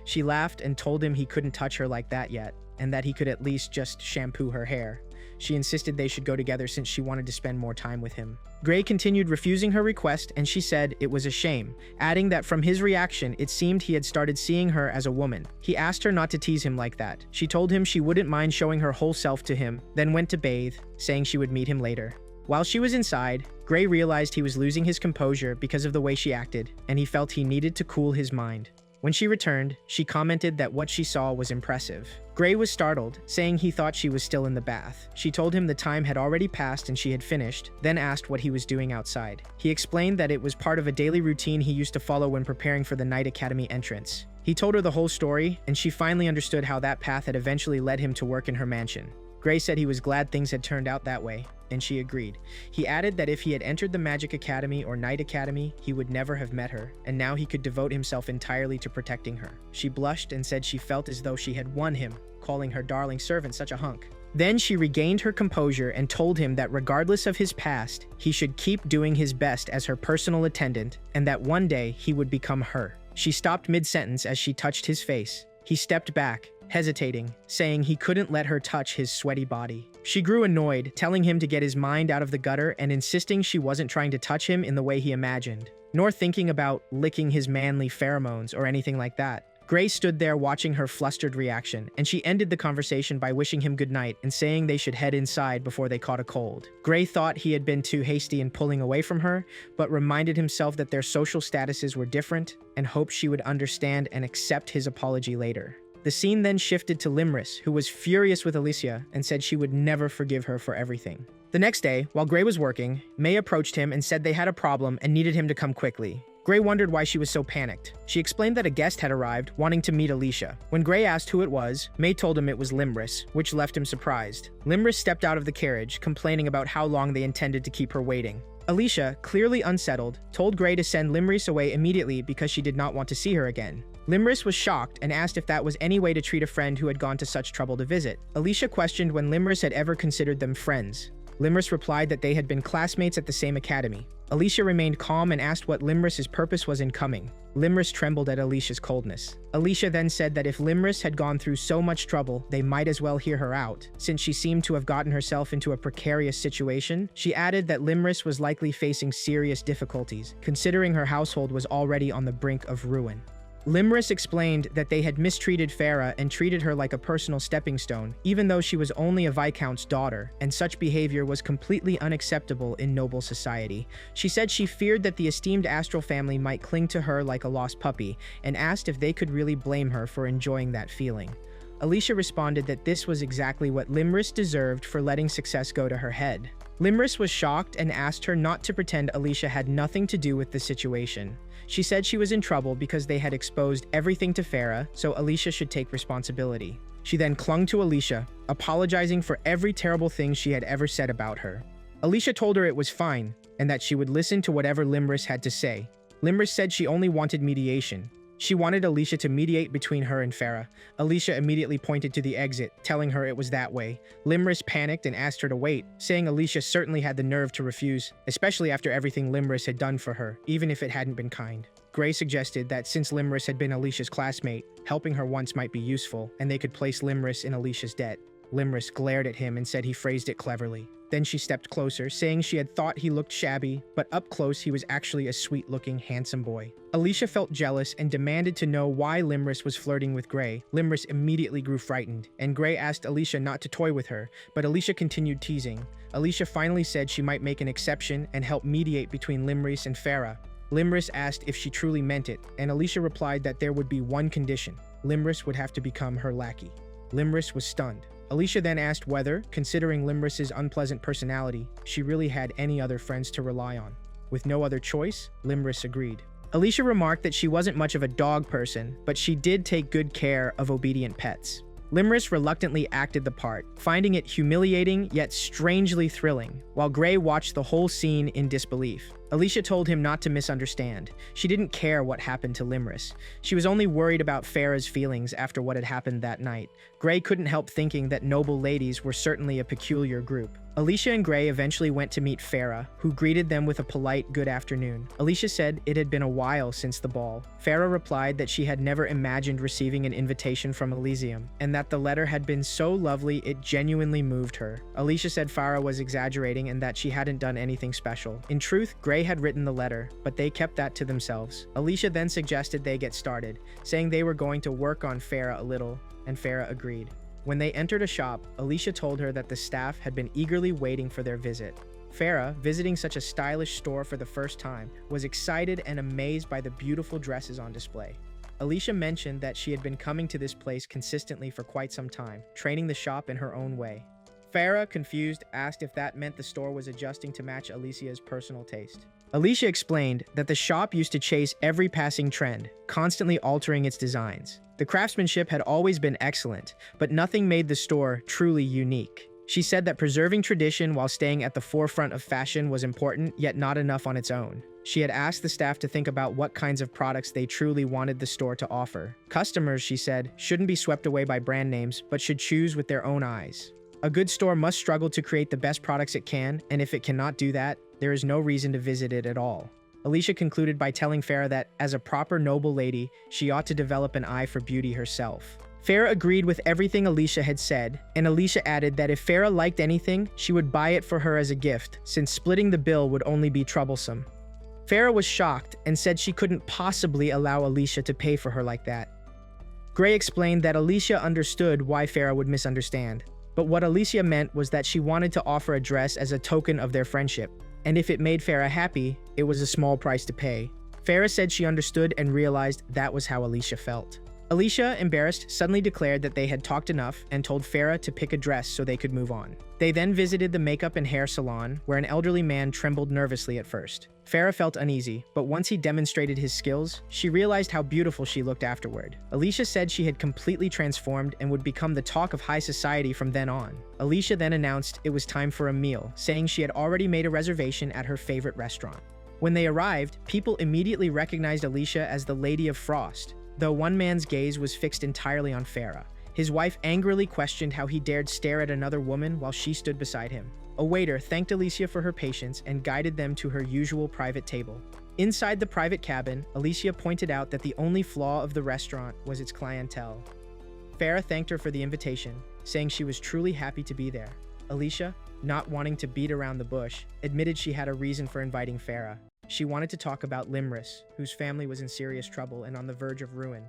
She laughed and told him he couldn't touch her like that yet, and that he could at least just shampoo her hair. She insisted they should go together since she wanted to spend more time with him. Gray continued refusing her request, and she said it was a shame, adding that from his reaction, it seemed he had started seeing her as a woman. He asked her not to tease him like that. She told him she wouldn't mind showing her whole self to him, then went to bathe, saying she would meet him later. While she was inside, Gray realized he was losing his composure because of the way she acted, and he felt he needed to cool his mind. When she returned, she commented that what she saw was impressive. Gray was startled, saying he thought she was still in the bath. She told him the time had already passed and she had finished, then asked what he was doing outside. He explained that it was part of a daily routine he used to follow when preparing for the Night Academy entrance. He told her the whole story, and she finally understood how that path had eventually led him to work in her mansion. Gray said he was glad things had turned out that way, and she agreed. He added that if he had entered the Magic Academy or Night Academy, he would never have met her, and now he could devote himself entirely to protecting her. She blushed and said she felt as though she had won him, calling her darling servant such a hunk. Then she regained her composure and told him that regardless of his past, he should keep doing his best as her personal attendant, and that one day he would become her. She stopped mid-sentence as she touched his face. He stepped back, hesitating, saying he couldn't let her touch his sweaty body. She grew annoyed, telling him to get his mind out of the gutter and insisting she wasn't trying to touch him in the way he imagined, nor thinking about licking his manly pheromones or anything like that. Gray stood there watching her flustered reaction, and she ended the conversation by wishing him good night and saying they should head inside before they caught a cold. Gray thought he had been too hasty in pulling away from her, but reminded himself that their social statuses were different and hoped she would understand and accept his apology later. The scene then shifted to Limris, who was furious with Alicia and said she would never forgive her for everything. The next day, while Gray was working, May approached him and said they had a problem and needed him to come quickly. Gray wondered why she was so panicked. She explained that a guest had arrived, wanting to meet Alicia. When Gray asked who it was, May told him it was Limris, which left him surprised. Limris stepped out of the carriage, complaining about how long they intended to keep her waiting. Alicia, clearly unsettled, told Gray to send Limris away immediately because she did not want to see her again. Limris was shocked and asked if that was any way to treat a friend who had gone to such trouble to visit. Alicia questioned when Limris had ever considered them friends. Limris replied that they had been classmates at the same academy. Alicia remained calm and asked what Limris's purpose was in coming. Limris trembled at Alicia's coldness. Alicia then said that if Limris had gone through so much trouble, they might as well hear her out, since she seemed to have gotten herself into a precarious situation. She added that Limris was likely facing serious difficulties, considering her household was already on the brink of ruin. Limris explained that they had mistreated Farah and treated her like a personal stepping stone, even though she was only a viscount's daughter, and such behavior was completely unacceptable in noble society. She said she feared that the esteemed astral family might cling to her like a lost puppy, and asked if they could really blame her for enjoying that feeling. Alicia responded that this was exactly what Limris deserved for letting success go to her head. Limris was shocked and asked her not to pretend Alicia had nothing to do with the situation. She said she was in trouble because they had exposed everything to Farah, so Alicia should take responsibility. She then clung to Alicia, apologizing for every terrible thing she had ever said about her. Alicia told her it was fine, and that she would listen to whatever Limris had to say. Limris said she only wanted mediation. She wanted Alicia to mediate between her and Farah. Alicia immediately pointed to the exit, telling her it was that way. Limris panicked and asked her to wait, saying Alicia certainly had the nerve to refuse, especially after everything Limris had done for her, even if it hadn't been kind. Gray suggested that since Limris had been Alicia's classmate, helping her once might be useful, and they could place Limris in Alicia's debt. Limris glared at him and said he phrased it cleverly. Then she stepped closer, saying she had thought he looked shabby, but up close he was actually a sweet-looking, handsome boy. Alicia felt jealous and demanded to know why Limris was flirting with Gray. Limris immediately grew frightened, and Gray asked Alicia not to toy with her, but Alicia continued teasing. Alicia finally said she might make an exception and help mediate between Limris and Farah. Limris asked if she truly meant it, and Alicia replied that there would be one condition. Limris would have to become her lackey. Limris was stunned. Alicia then asked whether, considering Limris's unpleasant personality, she really had any other friends to rely on. With no other choice, Limris agreed. Alicia remarked that she wasn't much of a dog person, but she did take good care of obedient pets. Limris reluctantly acted the part, finding it humiliating yet strangely thrilling, while Gray watched the whole scene in disbelief. Alicia told him not to misunderstand. She didn't care what happened to Limris. She was only worried about Farah's feelings after what had happened that night. Gray couldn't help thinking that noble ladies were certainly a peculiar group. Alicia and Gray eventually went to meet Farah, who greeted them with a polite good afternoon. Alicia said it had been a while since the ball. Farah replied that she had never imagined receiving an invitation from Elysium, and that the letter had been so lovely it genuinely moved her. Alicia said Farah was exaggerating and that she hadn't done anything special. In truth, Gray had written the letter, but they kept that to themselves. Alicia then suggested they get started, saying they were going to work on Farah a little, and Farah agreed. When they entered a shop, Alicia told her that the staff had been eagerly waiting for their visit. Farah, visiting such a stylish store for the first time, was excited and amazed by the beautiful dresses on display. Alicia mentioned that she had been coming to this place consistently for quite some time, training the shop in her own way. Farah, confused, asked if that meant the store was adjusting to match Alicia's personal taste. Alicia explained that the shop used to chase every passing trend, constantly altering its designs. The craftsmanship had always been excellent, but nothing made the store truly unique. She said that preserving tradition while staying at the forefront of fashion was important, yet not enough on its own. She had asked the staff to think about what kinds of products they truly wanted the store to offer. Customers, she said, shouldn't be swept away by brand names, but should choose with their own eyes. A good store must struggle to create the best products it can, and if it cannot do that, there is no reason to visit it at all. Alicia concluded by telling Farah that, as a proper noble lady, she ought to develop an eye for beauty herself. Farah agreed with everything Alicia had said, and Alicia added that if Farah liked anything, she would buy it for her as a gift, since splitting the bill would only be troublesome. Farah was shocked and said she couldn't possibly allow Alicia to pay for her like that. Gray explained that Alicia understood why Farah would misunderstand, but what Alicia meant was that she wanted to offer a dress as a token of their friendship, and if it made Farah happy, it was a small price to pay. Farah said she understood and realized that was how Alicia felt. Alicia, embarrassed, suddenly declared that they had talked enough and told Farah to pick a dress so they could move on. They then visited the makeup and hair salon, where an elderly man trembled nervously at first. Farah felt uneasy, but once he demonstrated his skills, she realized how beautiful she looked afterward. Alicia said she had completely transformed and would become the talk of high society from then on. Alicia then announced it was time for a meal, saying she had already made a reservation at her favorite restaurant. When they arrived, people immediately recognized Alicia as the Lady of Frost, though one man's gaze was fixed entirely on Farah. His wife angrily questioned how he dared stare at another woman while she stood beside him. A waiter thanked Alicia for her patience and guided them to her usual private table. Inside the private cabin, Alicia pointed out that the only flaw of the restaurant was its clientele. Farah thanked her for the invitation, saying she was truly happy to be there. Alicia, not wanting to beat around the bush, admitted she had a reason for inviting Farah. She wanted to talk about Limris, whose family was in serious trouble and on the verge of ruin.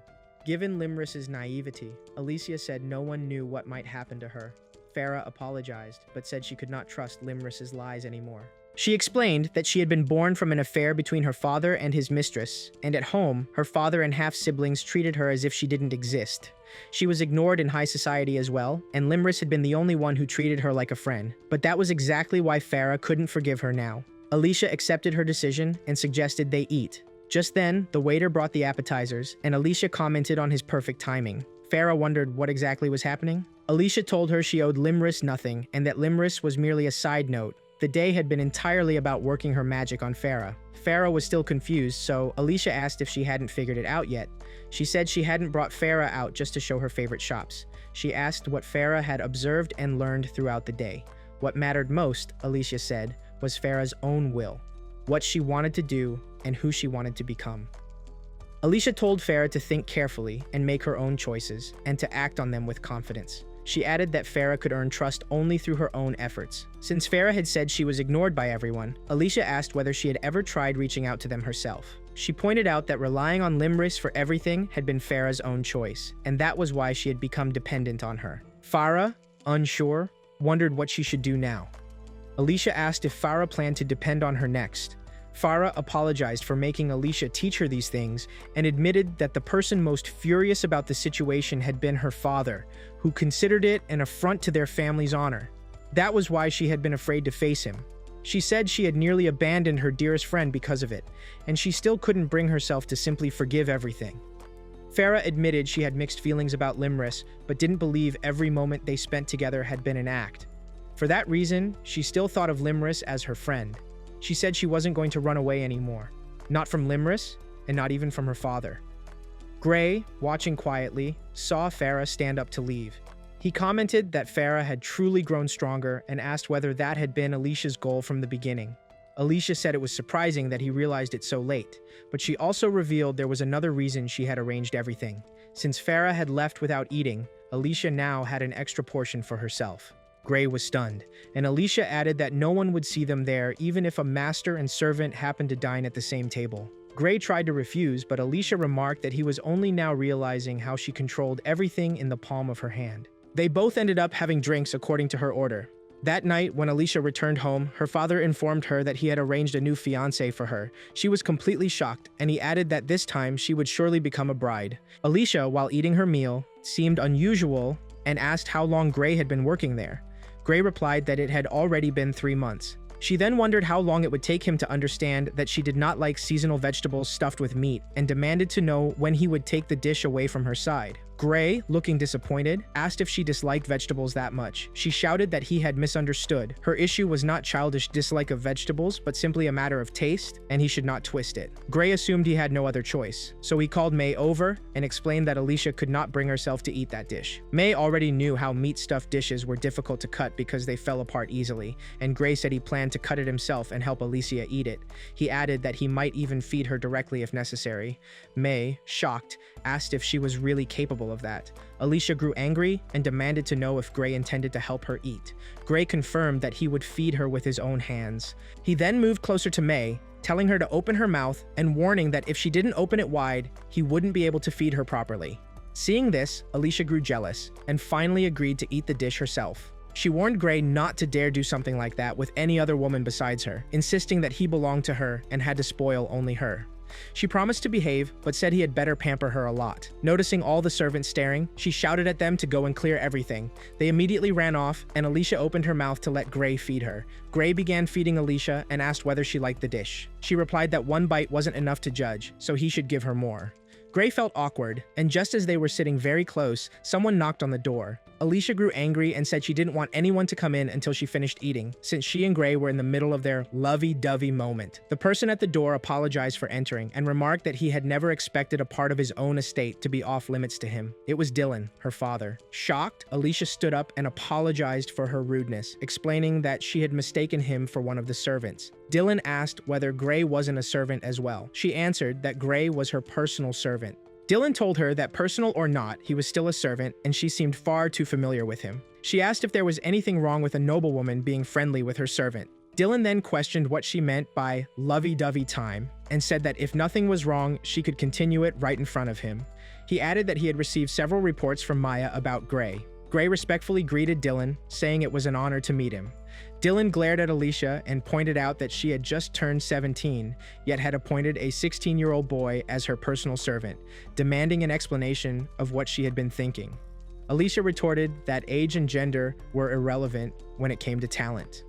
Given Limris's naivety, Alicia said no one knew what might happen to her. Farah apologized, but said she could not trust Limris's lies anymore. She explained that she had been born from an affair between her father and his mistress, and at home, her father and half-siblings treated her as if she didn't exist. She was ignored in high society as well, and Limris had been the only one who treated her like a friend. But that was exactly why Farah couldn't forgive her now. Alicia accepted her decision and suggested they eat. Just then, the waiter brought the appetizers, and Alicia commented on his perfect timing. Farah wondered what exactly was happening. Alicia told her she owed Limris nothing, and that Limris was merely a side note. The day had been entirely about working her magic on Farah. Farah was still confused, so Alicia asked if she hadn't figured it out yet. She said she hadn't brought Farah out just to show her favorite shops. She asked what Farah had observed and learned throughout the day. What mattered most, Alicia said, was Farah's own will, what she wanted to do, and who she wanted to become. Alicia told Farah to think carefully and make her own choices, and to act on them with confidence. She added that Farah could earn trust only through her own efforts. Since Farah had said she was ignored by everyone, Alicia asked whether she had ever tried reaching out to them herself. She pointed out that relying on Limris for everything had been Farah's own choice, and that was why she had become dependent on her. Farah, unsure, wondered what she should do now. Alicia asked if Farah planned to depend on her next. Farah apologized for making Alicia teach her these things and admitted that the person most furious about the situation had been her father, who considered it an affront to their family's honor. That was why she had been afraid to face him. She said she had nearly abandoned her dearest friend because of it, and she still couldn't bring herself to simply forgive everything. Farah admitted she had mixed feelings about Limris, but didn't believe every moment they spent together had been an act. For that reason, she still thought of Limris as her friend. She said she wasn't going to run away anymore. Not from Limris, and not even from her father. Gray, watching quietly, saw Farah stand up to leave. He commented that Farah had truly grown stronger and asked whether that had been Alicia's goal from the beginning. Alicia said it was surprising that he realized it so late, but she also revealed there was another reason she had arranged everything. Since Farah had left without eating, Alicia now had an extra portion for herself. Gray was stunned, and Alicia added that no one would see them there even if a master and servant happened to dine at the same table. Gray tried to refuse, but Alicia remarked that he was only now realizing how she controlled everything in the palm of her hand. They both ended up having drinks according to her order. That night, when Alicia returned home, her father informed her that he had arranged a new fiancé for her. She was completely shocked, and he added that this time she would surely become a bride. Alicia, while eating her meal, seemed unusual and asked how long Gray had been working there. Gray replied that it had already been 3 months. She then wondered how long it would take him to understand that she did not like seasonal vegetables stuffed with meat, and demanded to know when he would take the dish away from her side. Gray, looking disappointed, asked if she disliked vegetables that much. She shouted that he had misunderstood. Her issue was not childish dislike of vegetables, but simply a matter of taste, and he should not twist it. Gray assumed he had no other choice, so he called May over and explained that Alicia could not bring herself to eat that dish. May already knew how meat-stuffed dishes were difficult to cut because they fell apart easily, and Gray said he planned to cut it himself and help Alicia eat it. He added that he might even feed her directly if necessary. May, shocked, asked if she was really capable of that. Alicia grew angry and demanded to know if Gray intended to help her eat. Gray confirmed that he would feed her with his own hands. He then moved closer to May, telling her to open her mouth and warning that if she didn't open it wide, he wouldn't be able to feed her properly. Seeing this, Alicia grew jealous and finally agreed to eat the dish herself. She warned Gray not to dare do something like that with any other woman besides her, insisting that he belonged to her and had to spoil only her. She promised to behave, but said he had better pamper her a lot. Noticing all the servants staring, she shouted at them to go and clear everything. They immediately ran off, and Alicia opened her mouth to let Gray feed her. Gray began feeding Alicia and asked whether she liked the dish. She replied that one bite wasn't enough to judge, so he should give her more. Gray felt awkward, and just as they were sitting very close, someone knocked on the door. Alicia grew angry and said she didn't want anyone to come in until she finished eating, since she and Gray were in the middle of their lovey-dovey moment. The person at the door apologized for entering and remarked that he had never expected a part of his own estate to be off-limits to him. It was Dylan, her father. Shocked, Alicia stood up and apologized for her rudeness, explaining that she had mistaken him for one of the servants. Dylan asked whether Gray wasn't a servant as well. She answered that Gray was her personal servant. Dylan told her that personal or not, he was still a servant, and she seemed far too familiar with him. She asked if there was anything wrong with a noblewoman being friendly with her servant. Dylan then questioned what she meant by lovey-dovey time, and said that if nothing was wrong, she could continue it right in front of him. He added that he had received several reports from Maya about Gray. Gray respectfully greeted Dylan, saying it was an honor to meet him. Dylan glared at Alicia and pointed out that she had just turned 17, yet had appointed a 16-year-old boy as her personal servant, demanding an explanation of what she had been thinking. Alicia retorted that age and gender were irrelevant when it came to talent.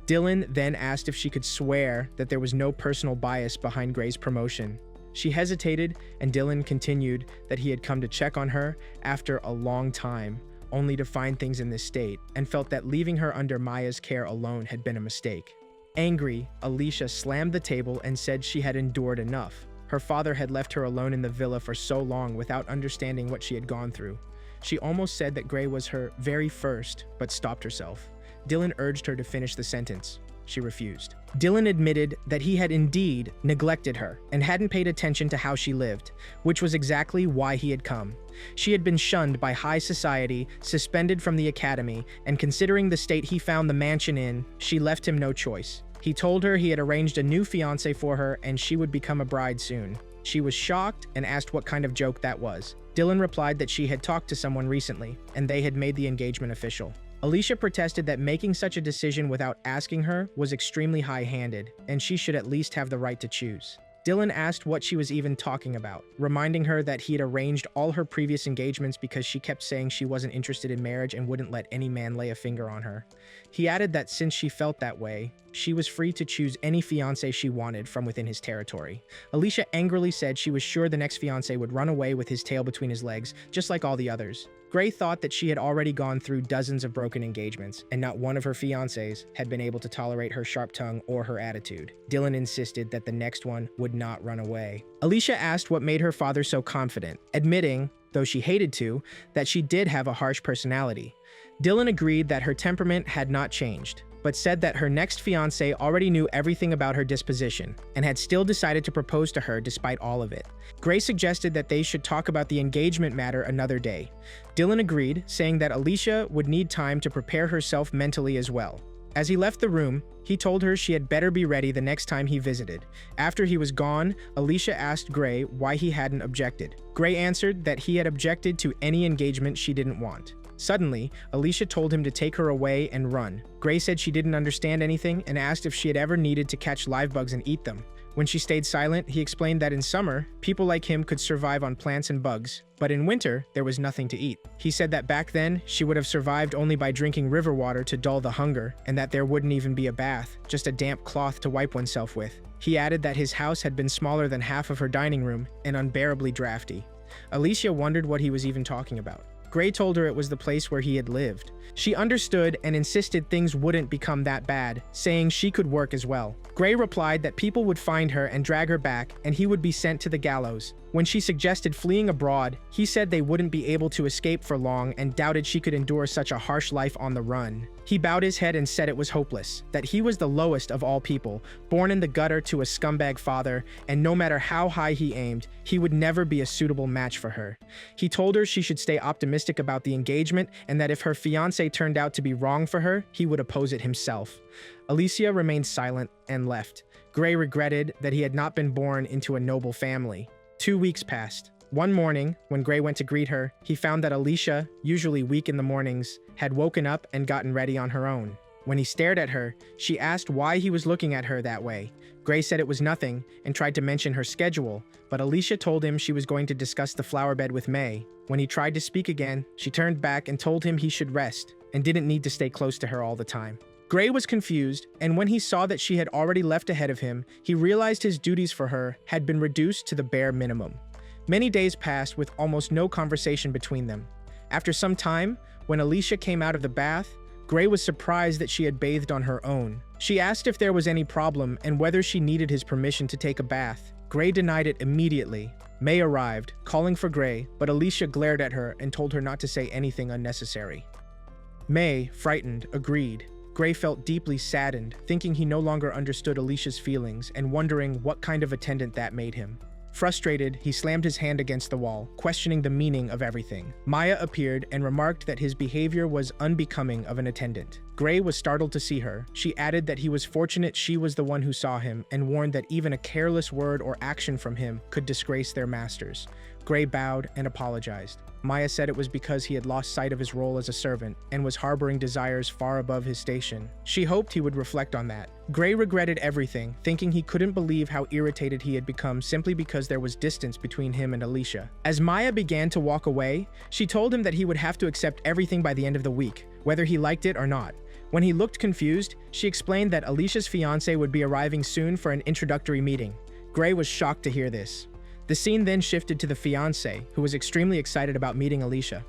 Dylan then asked if she could swear that there was no personal bias behind Gray's promotion. She hesitated, and Dylan continued that he had come to check on her after a long time, only to find things in this state, and felt that leaving her under Maya's care alone had been a mistake. Angry, Alicia slammed the table and said she had endured enough. Her father had left her alone in the villa for so long without understanding what she had gone through. She almost said that Gray was her very first, but stopped herself. Dylan urged her to finish the sentence. She refused. Dylan admitted that he had indeed neglected her and hadn't paid attention to how she lived, which was exactly why he had come. She had been shunned by high society, suspended from the academy, and considering the state he found the mansion in, she left him no choice. He told her he had arranged a new fiancé for her and she would become a bride soon. She was shocked and asked what kind of joke that was. Dylan replied that she had talked to someone recently, and they had made the engagement official. Alicia protested that making such a decision without asking her was extremely high-handed, and she should at least have the right to choose. Dylan asked what she was even talking about, reminding her that he had arranged all her previous engagements because she kept saying she wasn't interested in marriage and wouldn't let any man lay a finger on her. He added that since she felt that way, she was free to choose any fiancé she wanted from within his territory. Alicia angrily said she was sure the next fiancé would run away with his tail between his legs, just like all the others. Gray thought that she had already gone through dozens of broken engagements, and not one of her fiancés had been able to tolerate her sharp tongue or her attitude. Dylan insisted that the next one would not run away. Alicia asked what made her father so confident, admitting, though she hated to, that she did have a harsh personality. Dylan agreed that her temperament had not changed, but said that her next fiancé already knew everything about her disposition and had still decided to propose to her despite all of it. Gray suggested that they should talk about the engagement matter another day. Dylan agreed, saying that Alicia would need time to prepare herself mentally as well. As he left the room, he told her she had better be ready the next time he visited. After he was gone, Alicia asked Gray why he hadn't objected. Gray answered that he had objected to any engagement she didn't want. Suddenly, Alicia told him to take her away and run. Gray said she didn't understand anything and asked if she had ever needed to catch live bugs and eat them. When she stayed silent, he explained that in summer, people like him could survive on plants and bugs, but in winter, there was nothing to eat. He said that back then, she would have survived only by drinking river water to dull the hunger, and that there wouldn't even be a bath, just a damp cloth to wipe oneself with. He added that his house had been smaller than half of her dining room and unbearably drafty. Alicia wondered what he was even talking about. Gray told her it was the place where he had lived. She understood and insisted things wouldn't become that bad, saying she could work as well. Gray replied that people would find her and drag her back, and he would be sent to the gallows. When she suggested fleeing abroad, he said they wouldn't be able to escape for long and doubted she could endure such a harsh life on the run. He bowed his head and said it was hopeless, that he was the lowest of all people, born in the gutter to a scumbag father, and no matter how high he aimed, he would never be a suitable match for her. He told her she should stay optimistic about the engagement and that if her fiancé turned out to be wrong for her, he would oppose it himself. Alicia remained silent and left. Gray regretted that he had not been born into a noble family. 2 weeks passed. One morning, when Gray went to greet her, he found that Alicia, usually weak in the mornings, had woken up and gotten ready on her own. When he stared at her, she asked why he was looking at her that way. Gray said it was nothing and tried to mention her schedule, but Alicia told him she was going to discuss the flower bed with May. When he tried to speak again, she turned back and told him he should rest and didn't need to stay close to her all the time. Gray was confused, and when he saw that she had already left ahead of him, he realized his duties for her had been reduced to the bare minimum. Many days passed with almost no conversation between them. After some time, when Alicia came out of the bath, Gray was surprised that she had bathed on her own. She asked if there was any problem and whether she needed his permission to take a bath. Gray denied it immediately. May arrived, calling for Gray, but Alicia glared at her and told her not to say anything unnecessary. May, frightened, agreed. Gray felt deeply saddened, thinking he no longer understood Alicia's feelings and wondering what kind of attendant that made him. Frustrated, he slammed his hand against the wall, questioning the meaning of everything. Maya appeared and remarked that his behavior was unbecoming of an attendant. Gray was startled to see her. She added that he was fortunate she was the one who saw him and warned that even a careless word or action from him could disgrace their masters. Gray bowed and apologized. Maya said it was because he had lost sight of his role as a servant and was harboring desires far above his station. She hoped he would reflect on that. Gray regretted everything, thinking he couldn't believe how irritated he had become simply because there was distance between him and Alicia. As Maya began to walk away, she told him that he would have to accept everything by the end of the week, whether he liked it or not. When he looked confused, she explained that Alicia's fiancé would be arriving soon for an introductory meeting. Gray was shocked to hear this. The scene then shifted to the fiancé, who was extremely excited about meeting Alicia.